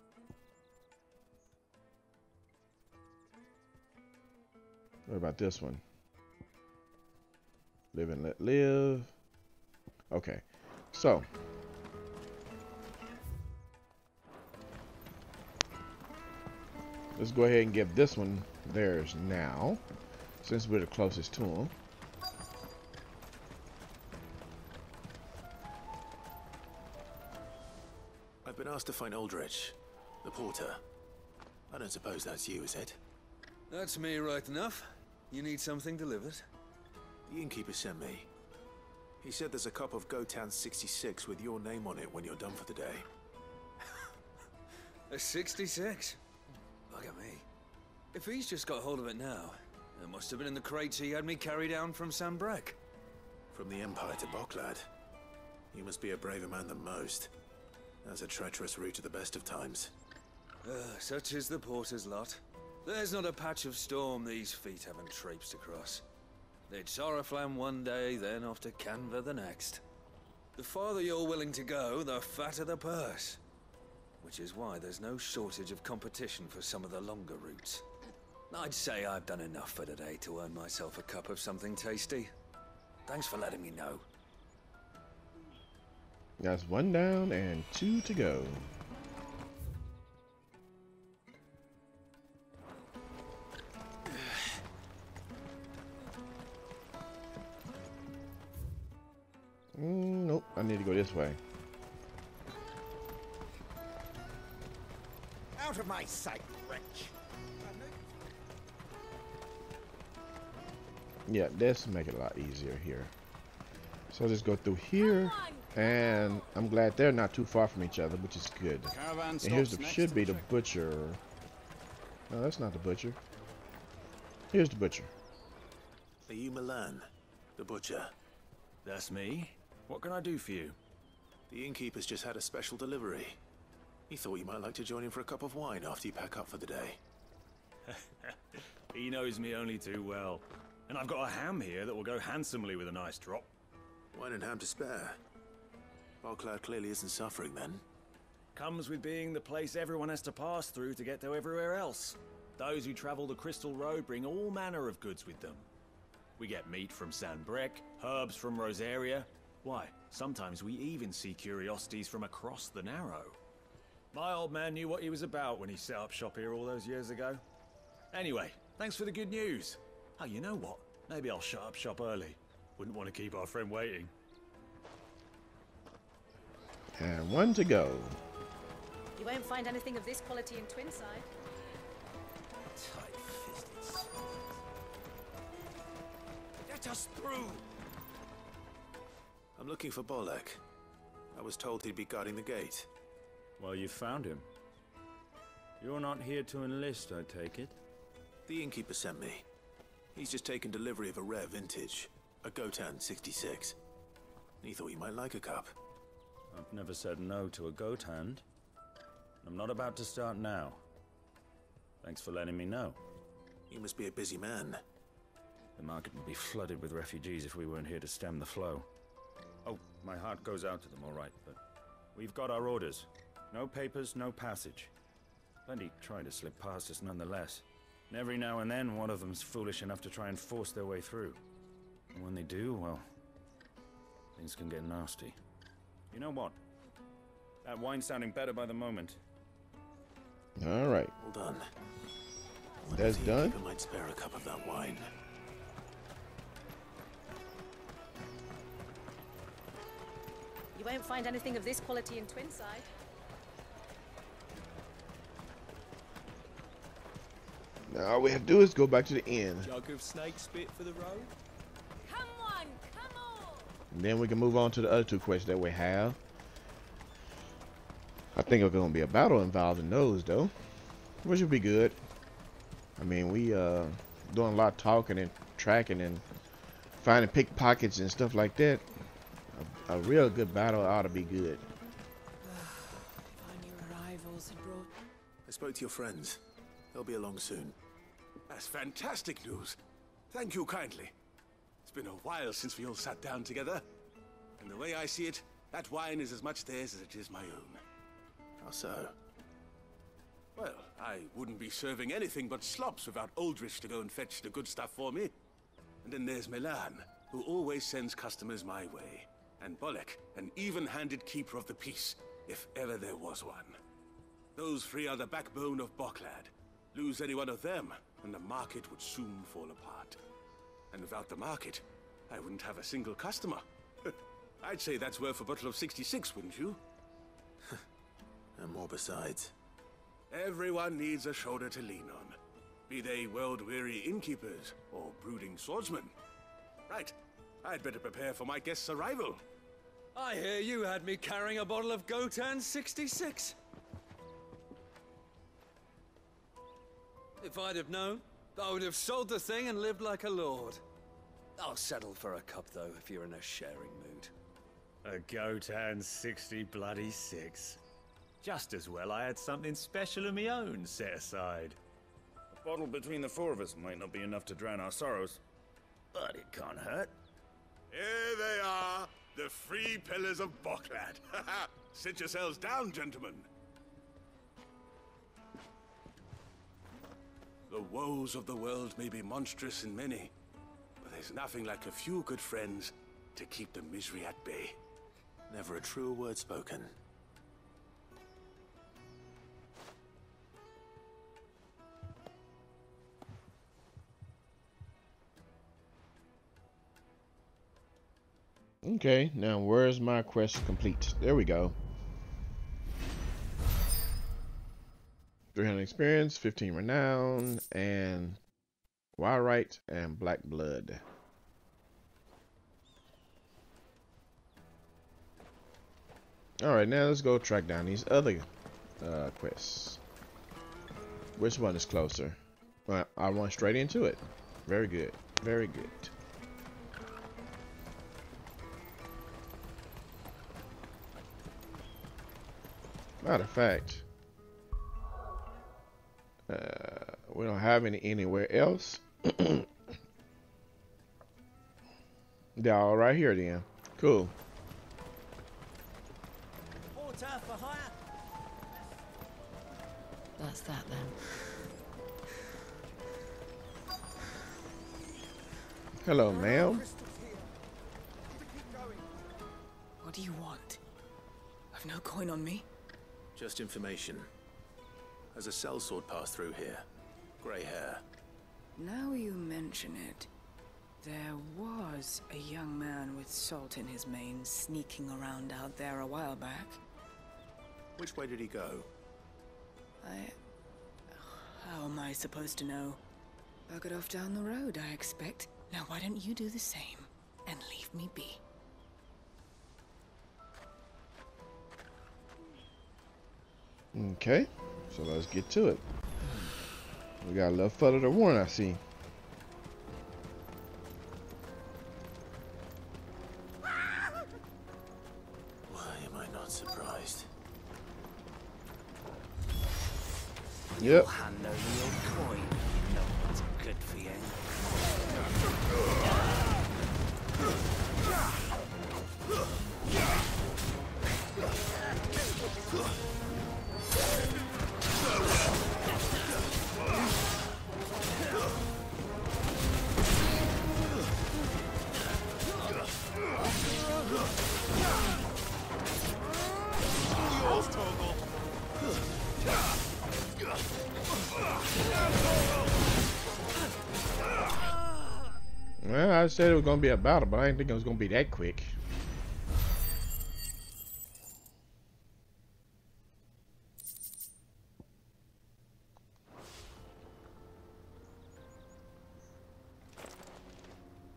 Speaker 1: What about this one? Live and let live. Okay, so let's go ahead and give this one theirs now, since we're the closest to them.
Speaker 3: I've been asked to find Aldrich, the porter. I don't suppose that's you, is it?
Speaker 17: That's me right enough. You need something delivered?
Speaker 3: The innkeeper sent me. He said there's a cup of Goetz 66 with your name on it when you're done for the day.
Speaker 17: A 66? Look at me. If he's just got hold of it now, it must have been in the crates he had me carry down from Sambrek.
Speaker 3: From the Empire to Boklad. You must be a braver man than most. That's a treacherous route to the best of times.
Speaker 17: Such is the porter's lot. There's not a patch of storm these feet haven't traipsed across. They'd Soraflam one day, then off to Canva the next. The farther you're willing to go, the fatter the purse. Which is why there's no shortage of competition for some of the longer routes. I'd say I've done enough for today to earn myself a cup of something tasty. Thanks for letting me know.
Speaker 1: That's one down and two to go. Nope, I need to go this way.
Speaker 15: Out of my sight, wretch.
Speaker 1: Yeah, this make it a lot easier here. So I'll just go through here, and I'm glad they're not too far from each other, which is good. And here's the should be the butcher. No, that's not the butcher. Here's the butcher.
Speaker 3: Are you Milan, the butcher?
Speaker 18: That's me. What can I do for you?
Speaker 3: The innkeeper's just had a special delivery. He thought you might like to join him for a cup of wine after you pack up for the day.
Speaker 18: He knows me only too well. And I've got a ham here that will go handsomely with a nice drop.
Speaker 3: Wine and ham to spare. Boklad clearly isn't suffering then.
Speaker 18: Comes with being the place everyone has to pass through to get to everywhere else. Those who travel the Crystal Road bring all manner of goods with them. We get meat from Sambrek, Herbs from Rosaria. Why, sometimes we even see curiosities from across the Narrow. My old man knew what he was about when he set up shop here all those years ago. Anyway, thanks for the good news. Oh, you know what? Maybe I'll shut up shop early. Wouldn't want to keep our friend waiting.
Speaker 1: And one to go.
Speaker 19: You won't find anything of this quality in Twinside.
Speaker 2: Tight-fisted. Let us through!
Speaker 3: I'm looking for Bolek. I was told he'd be guarding the gate.
Speaker 18: Well, you found him. You're not here to enlist, I take it?
Speaker 3: The innkeeper sent me. He's just taken delivery of a rare vintage, a Gotan 66. He thought you might like a cup.
Speaker 18: I've never said no to a goat hand. I'm not about to start now. Thanks for letting me know.
Speaker 3: You must be a busy man.
Speaker 18: The market would be flooded with refugees if we weren't here to stem the flow. Oh, my heart goes out to them, all right, but we've got our orders. No papers, no passage. Plenty try to slip past us nonetheless. And every now and then, one of them's foolish enough to try and force their way through. And when they do, well, things can get nasty. You know what? That wine's sounding better by the moment.
Speaker 1: All right.
Speaker 3: Well done.
Speaker 1: That's done.
Speaker 3: I might spare a cup of that wine.
Speaker 19: You won't find anything of this quality in Twinside.
Speaker 1: Now all we have to do is go back to the inn.
Speaker 20: Jug of snake spit for the road?
Speaker 19: Come on, come on!
Speaker 1: And then we can move on to the other two quests that we have. I think there's gonna be a battle involved in those though, which would be good. I mean, we doing a lot of talking and tracking and finding pickpockets and stuff like that. A real good battle ought to be good.
Speaker 3: I spoke to your friends. They'll be along soon.
Speaker 21: That's fantastic news. Thank you kindly. It's been a while since we all sat down together. And the way I see it, that wine is as much theirs as it is my own.
Speaker 3: How so?
Speaker 21: Well, I wouldn't be serving anything but slops without Aldrich to go and fetch the good stuff for me. And then there's Milan, who always sends customers my way. And Bolek, an even-handed keeper of the peace, if ever there was one. Those three are the backbone of Boklad. Lose any one of them, and the market would soon fall apart. And without the market, I wouldn't have a single customer. I'd say that's worth a bottle of 66, wouldn't you?
Speaker 3: And more besides.
Speaker 21: Everyone needs a shoulder to lean on. Be they world-weary innkeepers or brooding swordsmen. Right, I'd better prepare for my guest's arrival.
Speaker 17: I hear you had me carrying a bottle of Gotan 66. If I'd have known, I would have sold the thing and lived like a lord. I'll settle for a cup, though, if you're in a sharing mood.
Speaker 18: A Gotan 66. Just as well I had something special of my own set aside. A bottle between the four of us might not be enough to drown our sorrows, but it can't hurt.
Speaker 21: Here they are, the three pillars of Boklad. Sit yourselves down, gentlemen. The woes of the world may be monstrous in many, but there's nothing like a few good friends to keep the misery at bay.
Speaker 3: Never a truer word spoken.
Speaker 1: Okay, now where's my quest complete? There we go. 300 experience, 15 renown, and Wildright and Black Blood. Alright, now let's go track down these other quests. Which one is closer? Well, I went straight into it. Very good. Very good. Matter of fact, we don't have any anywhere else. They're all right here then. Cool.
Speaker 12: Porter for hire.
Speaker 5: That's that then.
Speaker 1: Hello, ma'am.
Speaker 4: What do you want? I've no coin on me.
Speaker 3: Just information. Has a sellsword passed through here? Grey hair.
Speaker 4: Now you mention it, there was a young man with salt in his mane sneaking around out there a while back.
Speaker 3: Which way did he go?
Speaker 4: How am I supposed to know? Buggered off down the road, I expect. Now why don't you do the same and leave me be?
Speaker 1: Okay, so let's get to it. We got a little further to warn, I see.
Speaker 3: Why am I not surprised?
Speaker 1: Yep.
Speaker 14: Hand over your coin. You know what's good for you.
Speaker 1: Well, I said it was gonna be a battle, but I didn't think it was gonna be that quick.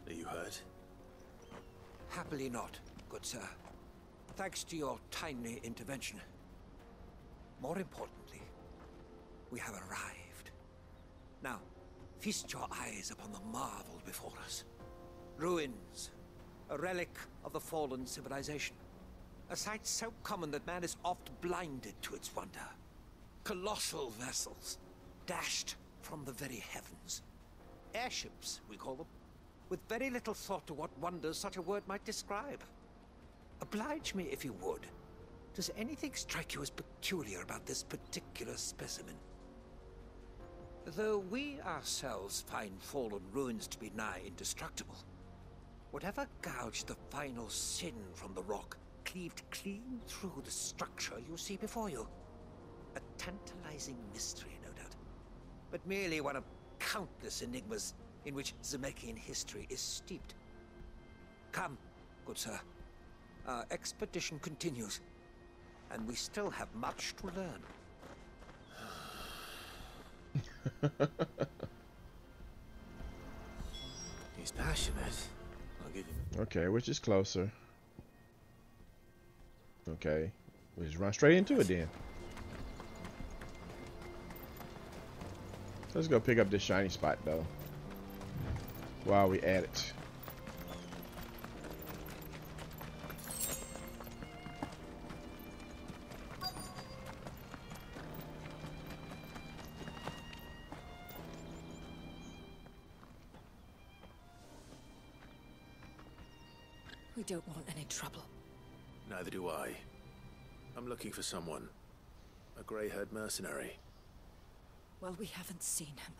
Speaker 3: Are you hurt?
Speaker 16: Happily not, good sir. Thanks to your timely intervention. More importantly, we have arrived. Now, feast your eyes upon the marvel before us. Ruins, a relic of the fallen civilization. A sight so common that man is oft blinded to its wonder. Colossal vessels, dashed from the very heavens. Airships, we call them, with very little thought to what wonders such a word might describe. Oblige me if you would. Does anything strike you as peculiar about this particular specimen? Though we ourselves find fallen ruins to be nigh indestructible, whatever gouged the final sin from the rock cleaved clean through the structure you see before you. A tantalizing mystery, no doubt, but merely one of countless enigmas in which Zemeckyan history is steeped. Come, good sir. Our expedition continues, and we still have much to learn.
Speaker 3: He's passionate. I'll give him.
Speaker 1: Okay, which is closer? Okay, we'll just run straight into it then. Let's go pick up this shiny spot though, while we at it.
Speaker 4: We don't want any trouble.
Speaker 3: Neither do I. I'm looking for someone. A grey-haired mercenary.
Speaker 4: Well, we haven't seen him.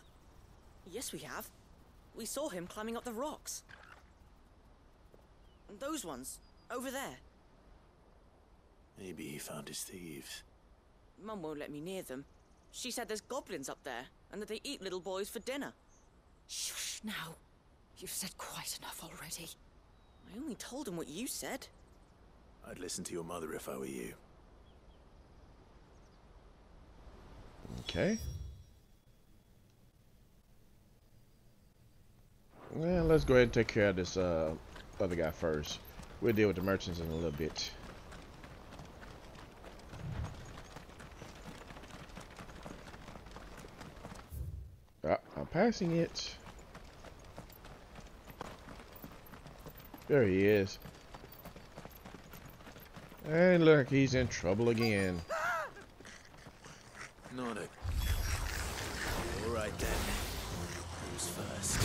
Speaker 12: Yes, we have. We saw him climbing up the rocks. And those ones, over there.
Speaker 3: Maybe he found his thieves.
Speaker 12: Mum won't let me near them. She said there's goblins up there, and that they eat little boys for dinner.
Speaker 4: Shush now. You've said quite enough already.
Speaker 12: I only told him what you said.
Speaker 3: I'd listen to your mother if I were you.
Speaker 1: Okay. Well, let's go ahead and take care of this other guy first. We'll deal with the merchants in a little bit. I'm passing it. There he is. And look, he's in trouble again.
Speaker 3: Not a... All right then. Who's first?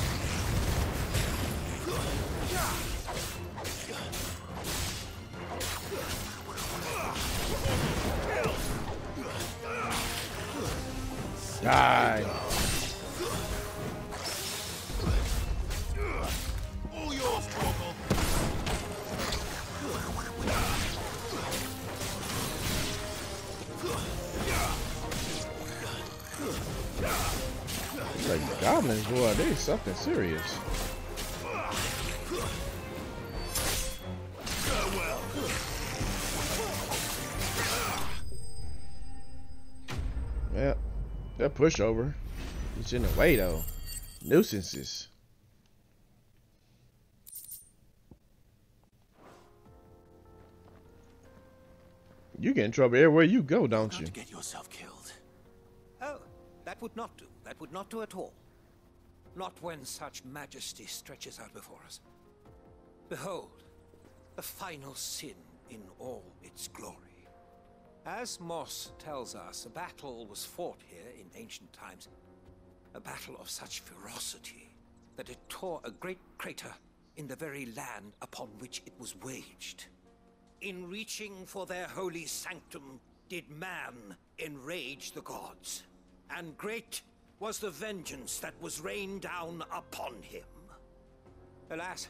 Speaker 1: Die.
Speaker 15: All yours, Torgal.
Speaker 1: Goblins, boy, they something serious. Yeah, that pushover. It's in the way though. Nuisances. You get in trouble everywhere you go, don't you?
Speaker 14: To get yourself killed.
Speaker 16: Oh, that would not do. That would not do at all. Not when such majesty stretches out before us. Behold, the final sin in all its glory. As Moss tells us, a battle was fought here in ancient times. A battle of such ferocity that it tore a great crater in the very land upon which it was waged. In reaching for their holy sanctum, did man enrage the gods, and great was the vengeance that was rained down upon him. Alas,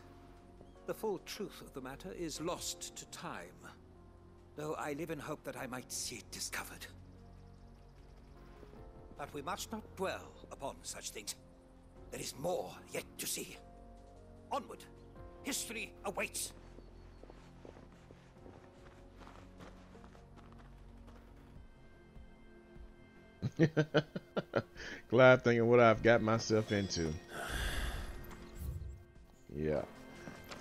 Speaker 16: the full truth of the matter is lost to time, though I live in hope that I might see it discovered. But we must not dwell upon such things. There is more yet to see. Onward! History awaits!
Speaker 1: Glad thinking what I've got myself into. Yeah.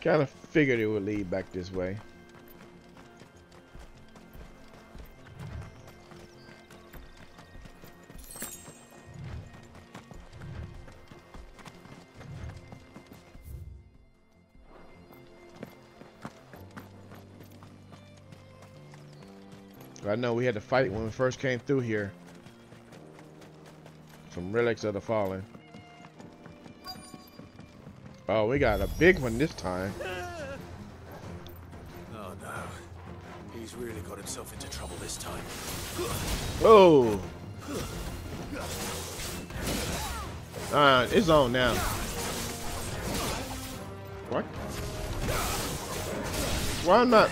Speaker 1: Kind of figured it would lead back this way. I know we had to fight when we first came through here. Some relics of the fallen. Oh, we got a big one this time.
Speaker 3: Oh no. He's really got himself into trouble this time.
Speaker 1: Oh. It's on now. What? Why not?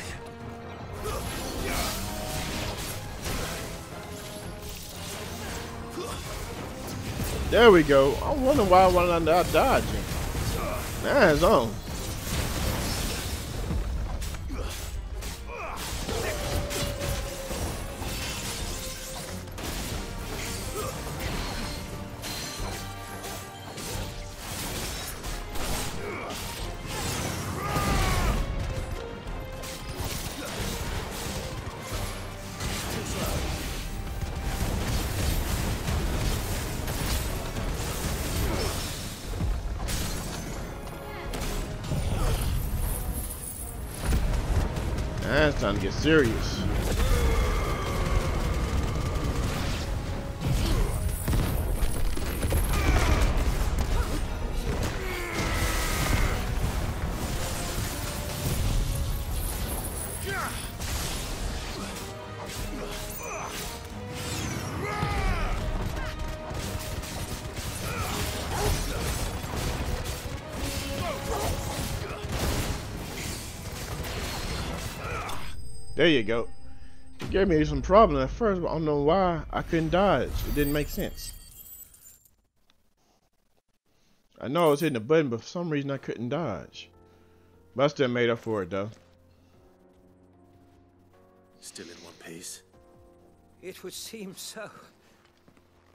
Speaker 1: There we go. I wonder why I wasn't out dodging. Now it's on. Now it's time to get serious. There you go. It gave me some problem at first, but I don't know why I couldn't dodge. It didn't make sense. I know I was hitting the button, but for some reason I couldn't dodge. But I still made up for it though.
Speaker 3: Still in one piece.
Speaker 16: It would seem so.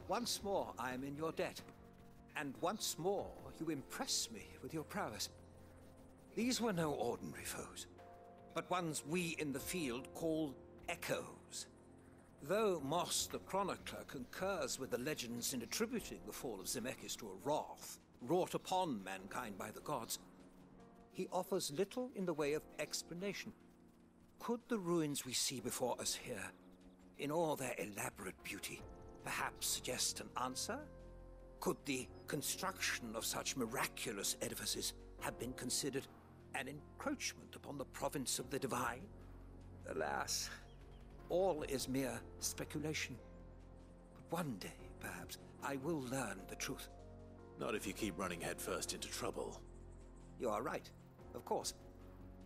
Speaker 16: Once more I am in your debt. And once more you impress me with your prowess. These were no ordinary foes, but ones we in the field call echoes. Though Moss the Chronicler concurs with the legends in attributing the fall of Zemeckis to a wrath wrought upon mankind by the gods, he offers little in the way of explanation. Could the ruins we see before us here, in all their elaborate beauty, perhaps suggest an answer? Could the construction of such miraculous edifices have been considered an encroachment upon the province of the divine? Alas, all is mere speculation. But one day, perhaps, I will learn the truth.
Speaker 3: Not if you keep running headfirst into trouble.
Speaker 16: You are right, of course.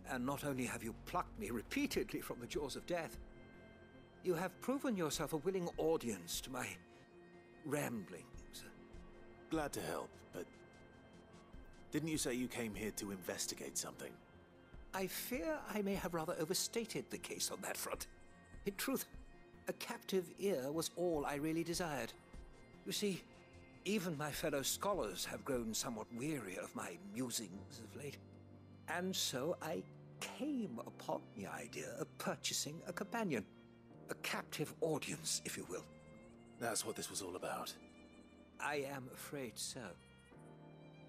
Speaker 16: And not only have you plucked me repeatedly from the jaws of death, you have proven yourself a willing audience to my ramblings.
Speaker 9: glad to help, but didn't you say you came here to investigate something?
Speaker 16: I fear I may have rather overstated the case on that front. In truth, a captive ear was all I really desired. You see, even my fellow scholars have grown somewhat weary of my musings of late. And so I came upon the idea of purchasing a companion. A captive audience, if you will.
Speaker 9: That's what this was all about.
Speaker 16: I am afraid so.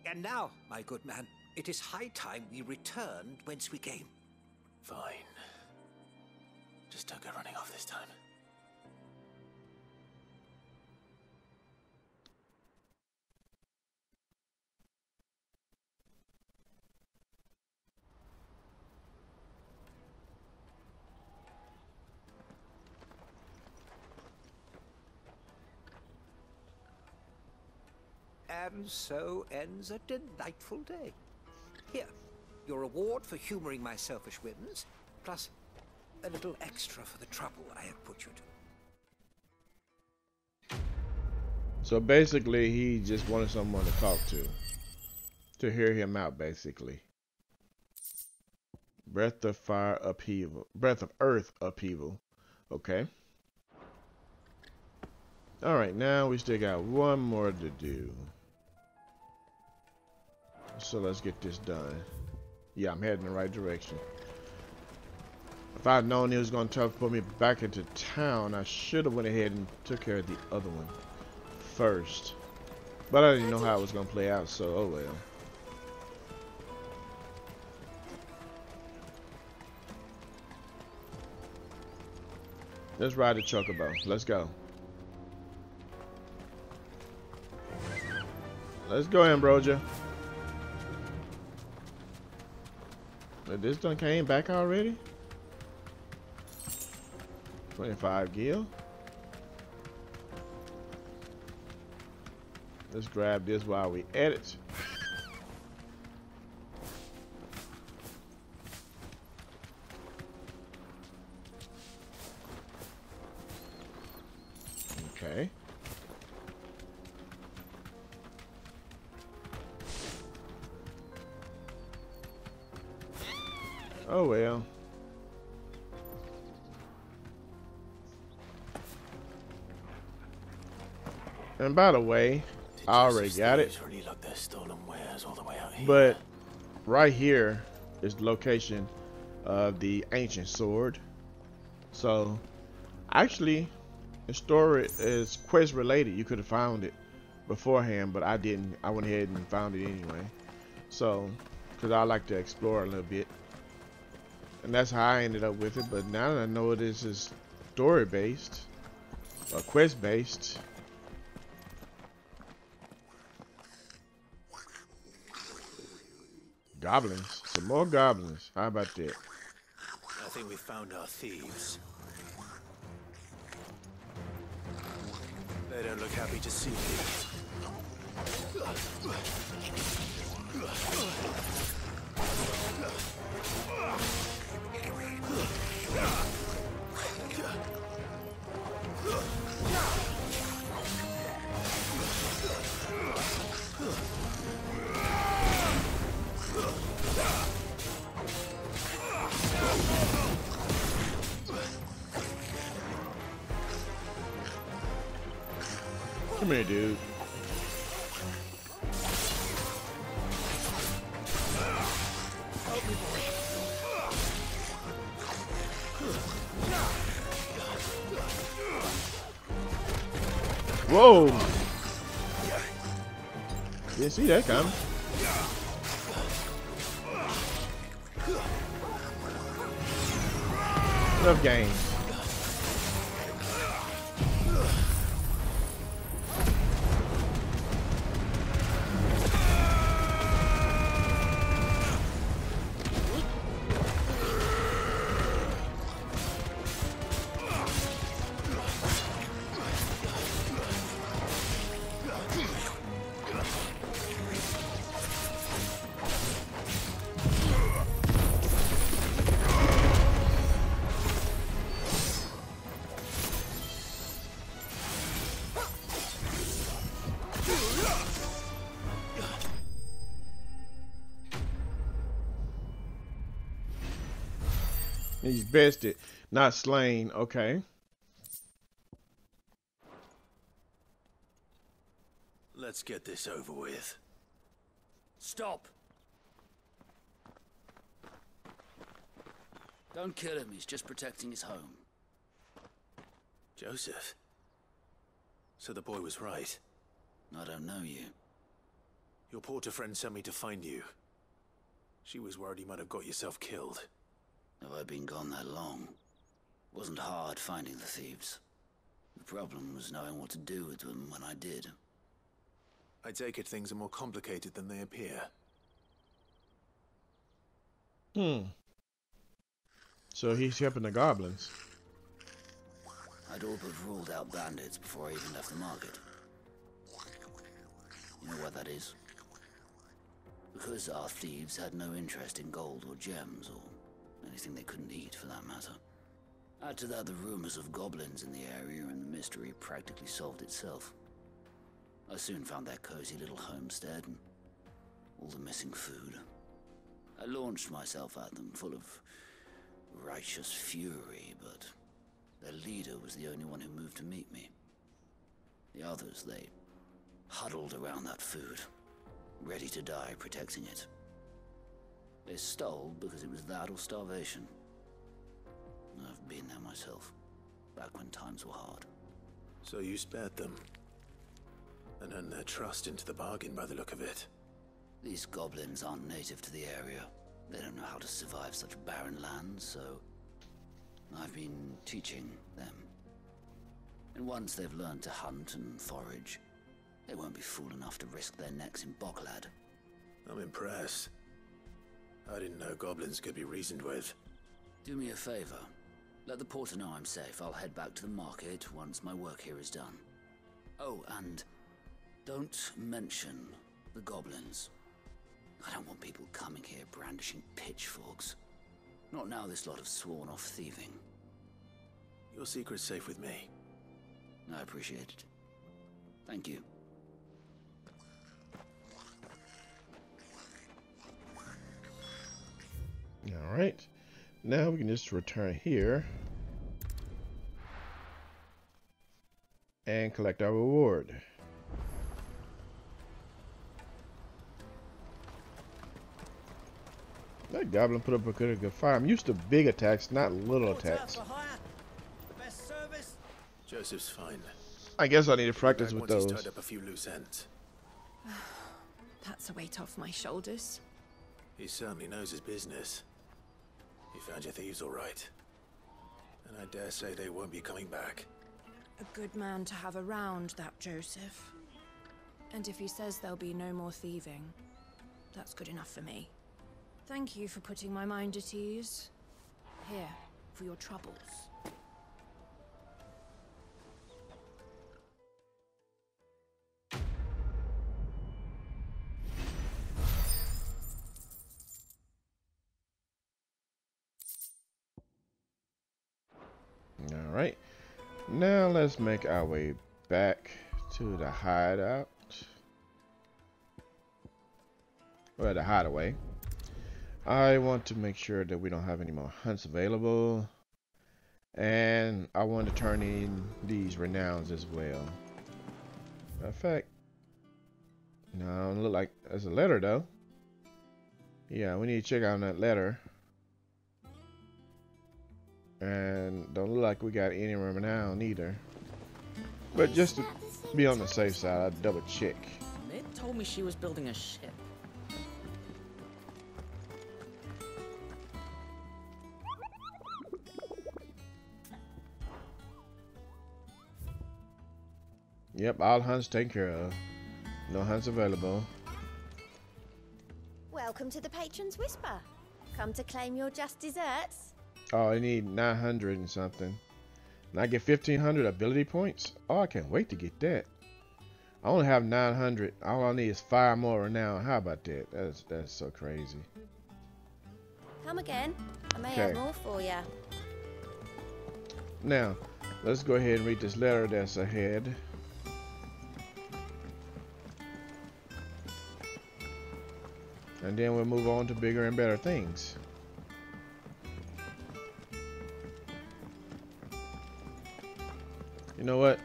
Speaker 16: And now, my good man, it is high time we returned whence we came.
Speaker 9: Fine. Just don't go running off this time.
Speaker 16: And so ends a delightful day. Here, your reward for humoring my selfish whims, plus a little extra for the trouble I have put you to.
Speaker 1: So basically, he just wanted someone to talk to hear him out, basically. Breath of fire upheaval, breath of earth upheaval. Okay. All right, now we still got one more to do. So let's get this done. Yeah, I'm heading in the right direction. If I'd known he was going to put me back into town, I should have went ahead and took care of the other one first. But I didn't know how it was going to play out, so oh well. Let's ride the chocobo. Let's go. Let's go, Ambrosia. This done came back already? 25 gil. Let's grab this while we edit. Okay. Oh well. And by the way, I already got it.
Speaker 9: Really look their stolen wares all the way out here.
Speaker 1: But right here is the location of the ancient sword. So actually, the story is quest related. You could have found it beforehand, but I didn't. I went ahead and found it anyway. So, because I like to explore a little bit. And that's how I ended up with it. But now that I know it is story based or quest based. Goblins. Some more goblins. How about that?
Speaker 9: I think we found our thieves. They don't look happy to see me.
Speaker 1: Come here, dude. Whoa! Didn't see that coming. Enough games. He's bested, not slain. Okay.
Speaker 9: Let's get this over with.
Speaker 11: Stop! Don't kill him, he's just protecting his home.
Speaker 9: Joseph? So the boy was right.
Speaker 11: I don't know you.
Speaker 9: Your porter friend sent me to find you. She was worried you might have got yourself killed.
Speaker 11: Have I been gone that long? Wasn't hard finding the thieves. The problem was knowing what to do with them when I did.
Speaker 9: I take it things are more complicated than they appear.
Speaker 1: So he's helping the goblins.
Speaker 11: I'd all but ruled out bandits before I even left the market. You know what that is? Because our thieves had no interest in gold or gems, or anything they couldn't eat for that matter. Add to that the rumors of goblins in the area, and the mystery practically solved itself. I soon found their cozy little homestead, and all the missing food. I launched myself at them, full of righteous fury, but their leader was the only one who moved to meet me. The others, they huddled around that food, ready to die protecting it. They stole because it was that or starvation. I've been there myself, back when times were hard.
Speaker 9: So you spared them, and earned their trust into the bargain by the look of it.
Speaker 11: These goblins aren't native to the area. They don't know how to survive such barren lands, so I've been teaching them. And once they've learned to hunt and forage, they won't be fool enough to risk their necks in Boklad.
Speaker 9: I'm impressed. I didn't know goblins could be reasoned with.
Speaker 11: Do me a favor. Let the porter know I'm safe. I'll head back to the market once my work here is done. Oh, and don't mention the goblins. I don't want people coming here brandishing pitchforks. Not now this lot have sworn off thieving.
Speaker 9: Your secret's safe with me.
Speaker 11: I appreciate it. Thank you.
Speaker 1: All right. Now we can just return here and collect our reward. That goblin put up a good fire. I'm used to big attacks, not little attacks.
Speaker 9: Joseph's fine.
Speaker 1: I guess I need to practice with those.
Speaker 9: He's tied up a few loose ends.
Speaker 6: That's a weight off my shoulders.
Speaker 9: He certainly knows his business. He found your thieves all right. And I dare say they won't be coming back.
Speaker 6: A good man to have around, that Joseph. And if he says there'll be no more thieving, that's good enough for me. Thank you for putting my mind at ease. Here, for your troubles.
Speaker 1: All right. Now let's make our way back to the hideout. Or the hideaway. I want to make sure that we don't have any more hunts available. And I want to turn in these renowns as well. Matter of fact, no, it don't look like there's a letter though. Yeah, we need to check out that letter. And don't look like we got any renown either. But just to be on the safe side, I'll double check.
Speaker 22: Mid told me she was building a ship.
Speaker 1: Yep, all hunts taken care of. No hunts available.
Speaker 8: Welcome to the Patron's Whisper. Come to claim your just desserts?
Speaker 1: Oh, I need 900 and something. And I get 1500 ability points. Oh, I can't wait to get that. I only have 900. All I need is 5 more renown. How about that? That's so crazy.
Speaker 8: Come again. I may
Speaker 1: Okay.
Speaker 8: have more for you.
Speaker 1: Now, let's go ahead and read this letter that's ahead. And then we'll move on to bigger and better things. You know what?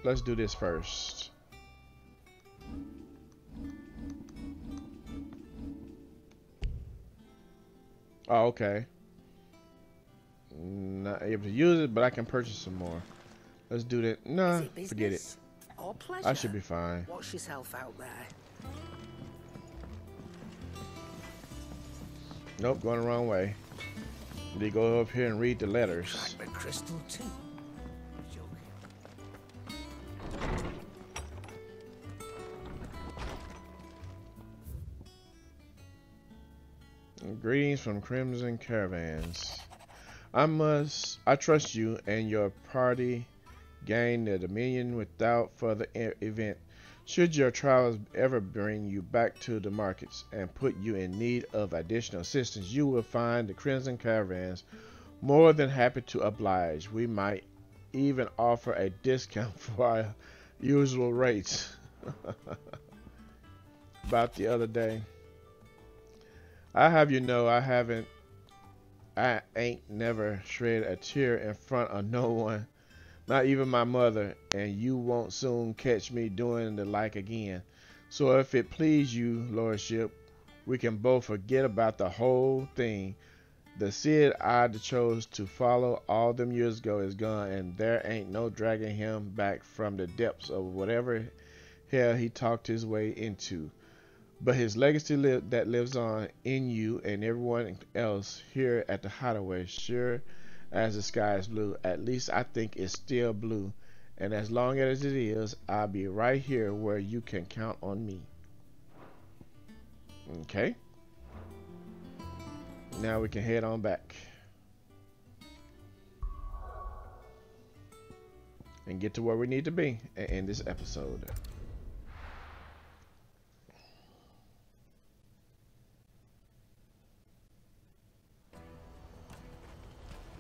Speaker 1: Let's do this first. Oh, okay. Not able to use it, but I can purchase some more. Let's do that. Nah, forget it.
Speaker 22: Or pleasure?
Speaker 1: I should be fine.
Speaker 22: Watch yourself out there.
Speaker 1: Nope, going the wrong way. They go up here and read the letters.
Speaker 16: The crystal too.
Speaker 1: Greetings from Crimson Caravans. I trust you and your party gain the Dominion without further event. Should your travels ever bring you back to the markets and put you in need of additional assistance, you will find the Crimson Caravans more than happy to oblige. We might even offer a discount for our usual rates. About the other day. I have you know I ain't never shred a tear in front of no one, not even my mother, and you won't soon catch me doing the like again. So if it please you, lordship, we can both forget about the whole thing. The Cid I chose to follow all them years ago is gone, and there ain't no dragging him back from the depths of whatever hell he talked his way into. But his legacy that lives on in you and everyone else here at the Hideaway, sure as the sky is blue. At least I think it's still blue. And as long as it is, I'll be right here where you can count on me. Okay. Now we can head on back. And get to where we need to be and end this episode.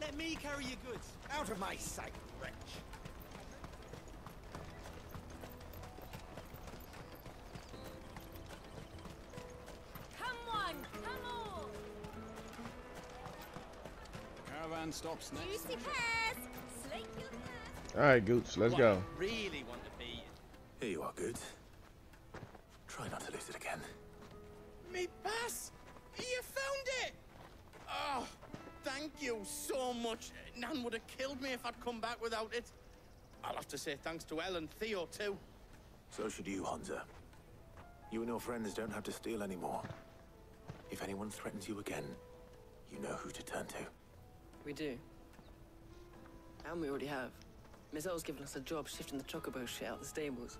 Speaker 15: Let me carry your goods. Out of my sight, wretch.
Speaker 6: Come on, come on.
Speaker 7: The caravan stops next.
Speaker 6: Juicy pears. Slake your thirst.
Speaker 1: Alright, Goetz, let's go.
Speaker 10: Really want to be.
Speaker 9: Here you are, Goetz. Try not to lose it again.
Speaker 10: Me pass! You found it! Oh, thank you so much. Nan would have killed me if I'd come back without it. I'll have to say thanks to Elle and Theo, too.
Speaker 9: So should you, Hansa. You and your friends don't have to steal anymore. If anyone threatens you again, you know who to turn to.
Speaker 12: We do. And we already have. Miss L's given us a job shifting the chocobo shit out the stables.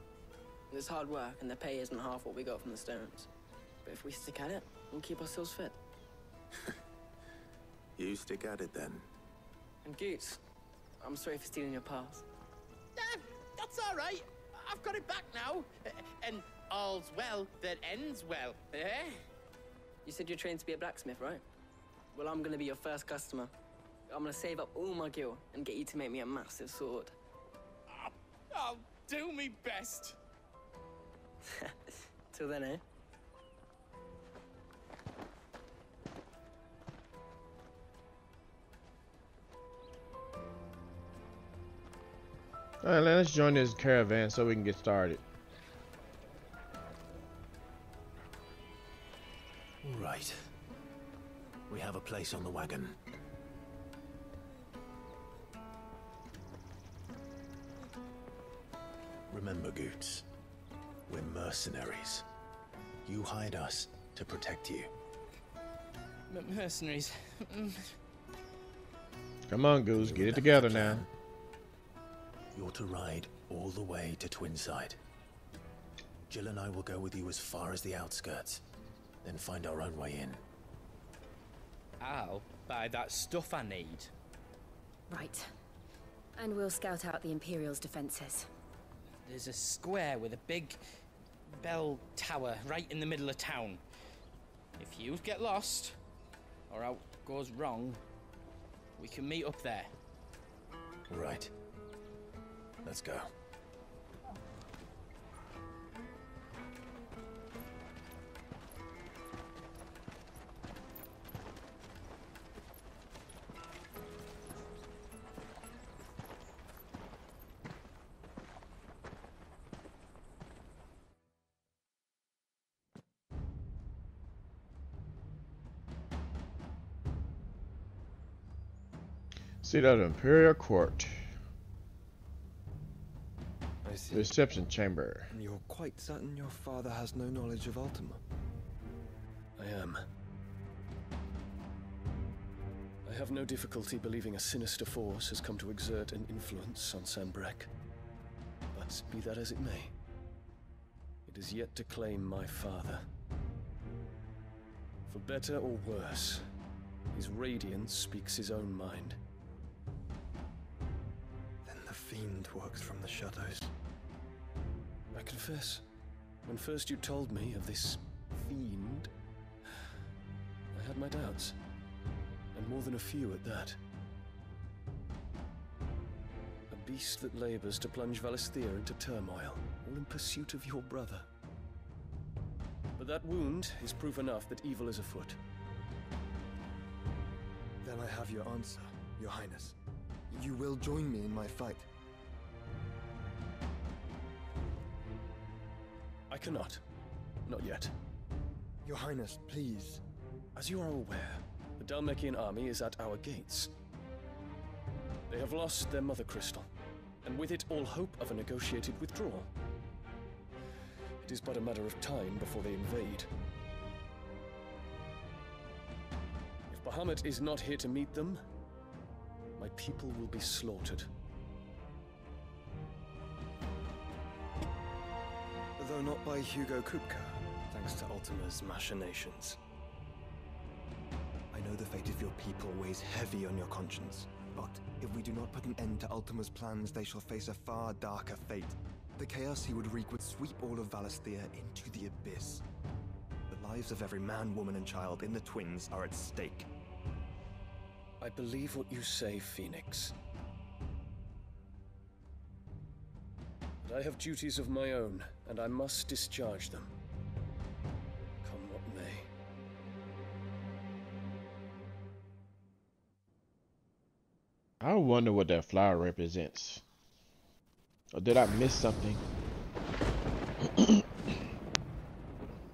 Speaker 12: It's hard work, and the pay isn't half what we got from the Stones. But if we stick at it, we'll keep ourselves fit.
Speaker 9: You stick at it then.
Speaker 12: And Goetz, I'm sorry for stealing your pass.
Speaker 10: That's all right. I've got it back now. And all's well that ends well, eh?
Speaker 12: You said you're trained to be a blacksmith, right? Well, I'm gonna be your first customer. I'm gonna save up all my gil and get you to make me a massive sword.
Speaker 10: I'll do me best.
Speaker 12: Till then, eh?
Speaker 1: Alright, let's join this caravan so we can get started.
Speaker 9: All right. We have a place on the wagon. Remember, Goetz, we're mercenaries. You hired us to protect you.
Speaker 10: Mercenaries.
Speaker 1: Come on, Goose, get it together now.
Speaker 9: You're to ride all the way to Twinside. Jill and I will go with you as far as the outskirts, then find our own way in.
Speaker 10: I'll buy that stuff I need.
Speaker 8: Right. And we'll scout out the Imperial's defenses.
Speaker 10: There's a square with a big bell tower right in the middle of town. If you get lost, or out goes wrong, we can meet up there.
Speaker 9: Right. Let's go.
Speaker 1: Seat of the Imperial Court.
Speaker 2: I see.
Speaker 1: Reception chamber.
Speaker 2: And you're quite certain your father has no knowledge of Ultima?
Speaker 13: I am. I have no difficulty believing a sinister force has come to exert an influence on Sanbreque. But be that as it may, it is yet to claim my father. For better or worse, his radiance speaks his own mind.
Speaker 2: Then the fiend works from the shadows.
Speaker 13: I confess, when first you told me of this fiend, I had my doubts. And more than a few at that. A beast that labors to plunge Valisthea into turmoil, all in pursuit of your brother. But that wound is proof enough that evil is afoot.
Speaker 2: Then I have your answer, Your Highness. You will join me in my fight.
Speaker 13: I cannot. Not yet.
Speaker 2: Your Highness, please.
Speaker 13: As you are aware, the Dhalmekian army is at our gates. They have lost their mother crystal, and with it all hope of a negotiated withdrawal. It is but a matter of time before they invade. If Bahamut is not here to meet them, my people will be slaughtered.
Speaker 2: Though not by Hugo Kupka, thanks to Ultima's machinations. I know the fate of your people weighs heavy on your conscience, but if we do not put an end to Ultima's plans, they shall face a far darker fate. The chaos he would wreak would sweep all of Valisthea into the abyss. The lives of every man, woman, and child in the Twins are at stake.
Speaker 13: I believe what you say, Phoenix. But I have duties of my own, and I must discharge them. Come what may.
Speaker 1: I wonder what that flower represents. Or did I miss something?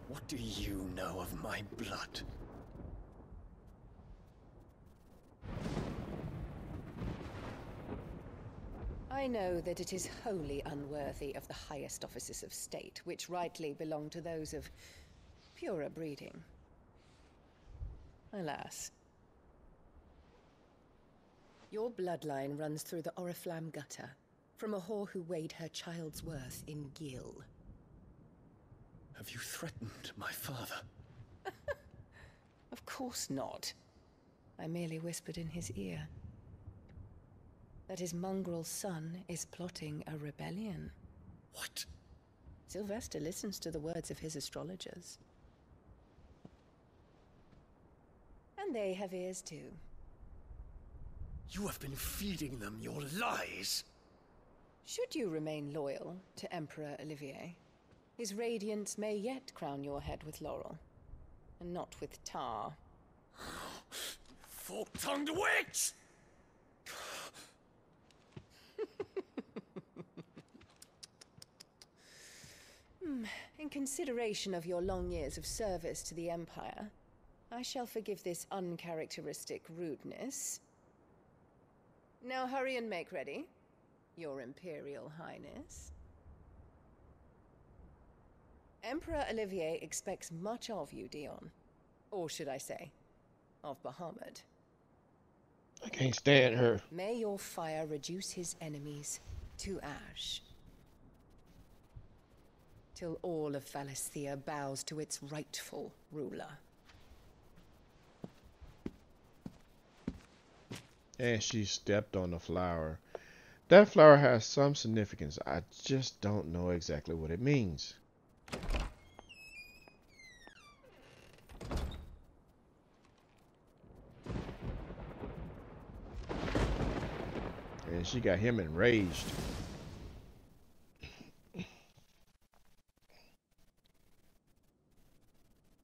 Speaker 13: What do you know of my blood?
Speaker 23: I know that it is wholly unworthy of the highest offices of state, which rightly belong to those of purer breeding. Alas. Your bloodline runs through the Oriflamme gutter, from a whore who weighed her child's worth in gil.
Speaker 13: Have you threatened my father?
Speaker 23: Of course not. I merely whispered in his ear that his mongrel son is plotting a rebellion.
Speaker 13: What?
Speaker 23: Sylvester listens to the words of his astrologers. And they have ears too.
Speaker 13: You have been feeding them your lies!
Speaker 23: Should you remain loyal to Emperor Olivier, his radiance may yet crown your head with laurel, and not with tar.
Speaker 13: Fork-tongued witch!
Speaker 23: In consideration of your long years of service to the Empire, I shall forgive this uncharacteristic rudeness. Now hurry and make ready, Your Imperial Highness. Emperor Olivier expects much of you, Dion. Or should I say, of Bahamut.
Speaker 1: I can't stand her.
Speaker 23: May your fire reduce his enemies to ash, till all of Valisthea bows to its rightful ruler.
Speaker 1: And she stepped on the flower. That flower has some significance. I just don't know exactly what it means. And she got him enraged.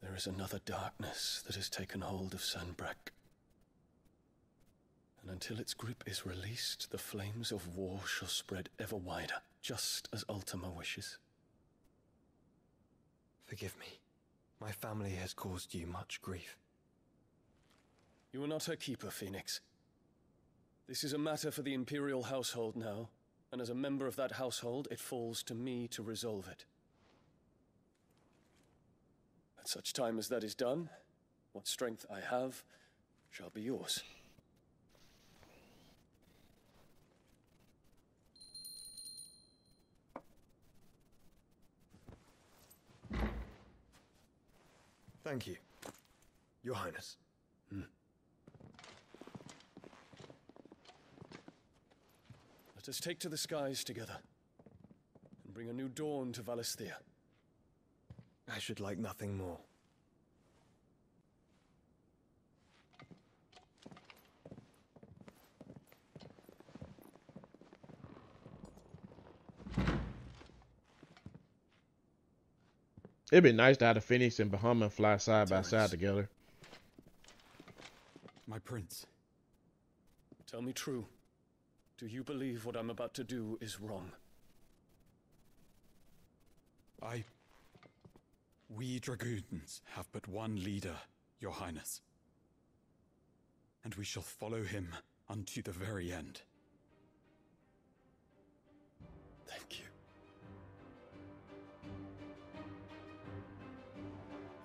Speaker 13: There is another darkness that has taken hold of Sanbreque. And until its grip is released, the flames of war shall spread ever wider, just as Ultima wishes.
Speaker 2: Forgive me. My family has caused you much grief.
Speaker 13: You are not her keeper, Phoenix. This is a matter for the Imperial household now, and as a member of that household, it falls to me to resolve it. At such time as that is done, what strength I have shall be yours.
Speaker 2: Thank you, Your Highness.
Speaker 13: Let us take to the skies together, and bring a new dawn to Valisthea.
Speaker 2: I should like nothing more.
Speaker 1: It'd be nice to have the Phoenix and Bahama fly side by side together.
Speaker 7: My prince.
Speaker 13: Tell me true. Do you believe what I'm about to do is wrong?
Speaker 7: We dragoons have but one leader, Your Highness. And we shall follow him unto the very end.
Speaker 13: Thank you.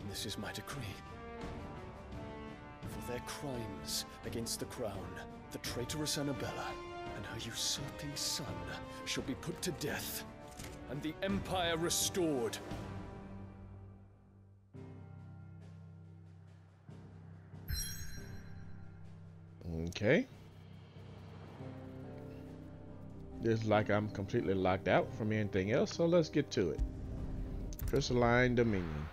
Speaker 13: And this is my decree. For their crimes against the crown, the traitorous Annabella and her usurping son shall be put to death, and the Empire restored.
Speaker 1: Okay. It's like I'm completely locked out from anything else, so let's get to it. Crystalline Dominion.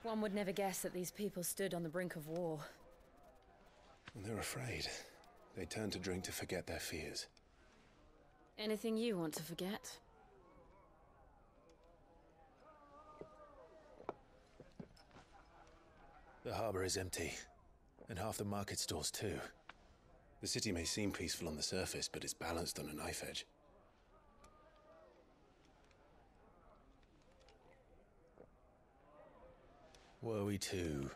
Speaker 17: One would never guess that these people stood on the brink of war.
Speaker 9: They're afraid. They turn to drink to forget their fears.
Speaker 17: Anything you want to forget?
Speaker 9: The harbor is empty, and half the market stalls too. The city may seem peaceful on the surface, but it's balanced on a knife edge. Were we to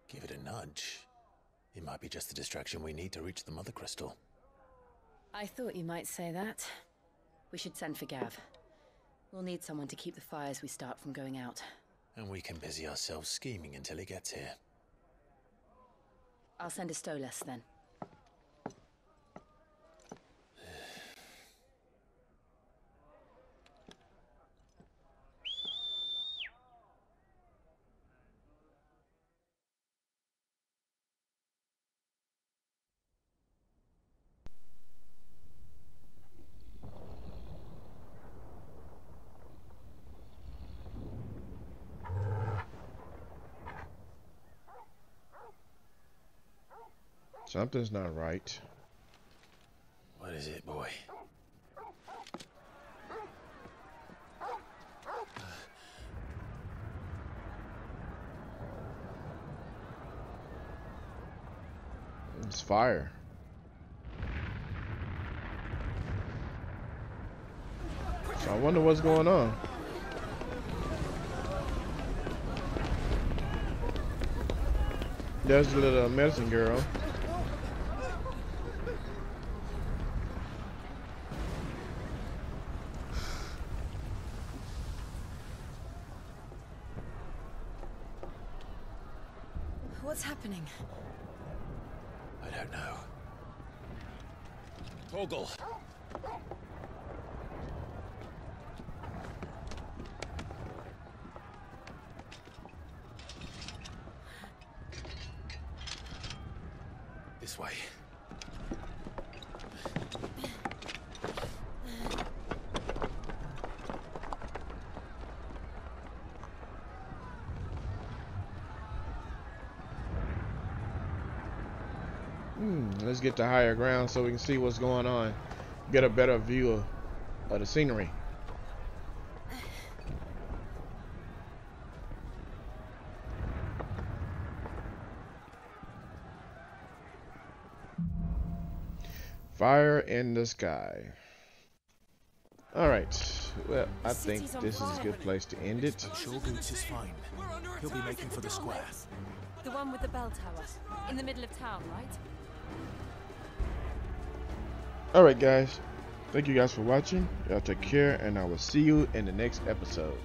Speaker 9: give it a nudge, it might be just the distraction we need to reach the Mother Crystal.
Speaker 17: I thought you might say that. We should send for Gav. We'll need someone to keep the fires we start from going out.
Speaker 9: And we can busy ourselves scheming until he gets here.
Speaker 17: I'll send a Stolas then.
Speaker 1: Something's not right.
Speaker 9: What is it, boy?
Speaker 1: It's fire. So I wonder what's going on. There's the little medicine girl.
Speaker 17: What's happening?
Speaker 9: I don't know.
Speaker 10: Torgal!
Speaker 9: This way.
Speaker 1: Let's get to higher ground so we can see what's going on. Get a better view of the scenery. Fire in the sky. Alright, well, I think this is a good place to end it.
Speaker 9: I'm sure Goetz is fine. He'll be making for the square.
Speaker 5: The one with the bell tower, in the middle of town, right?
Speaker 1: Alright guys, thank you guys for watching. Y'all take care, and I will see you in the next episode.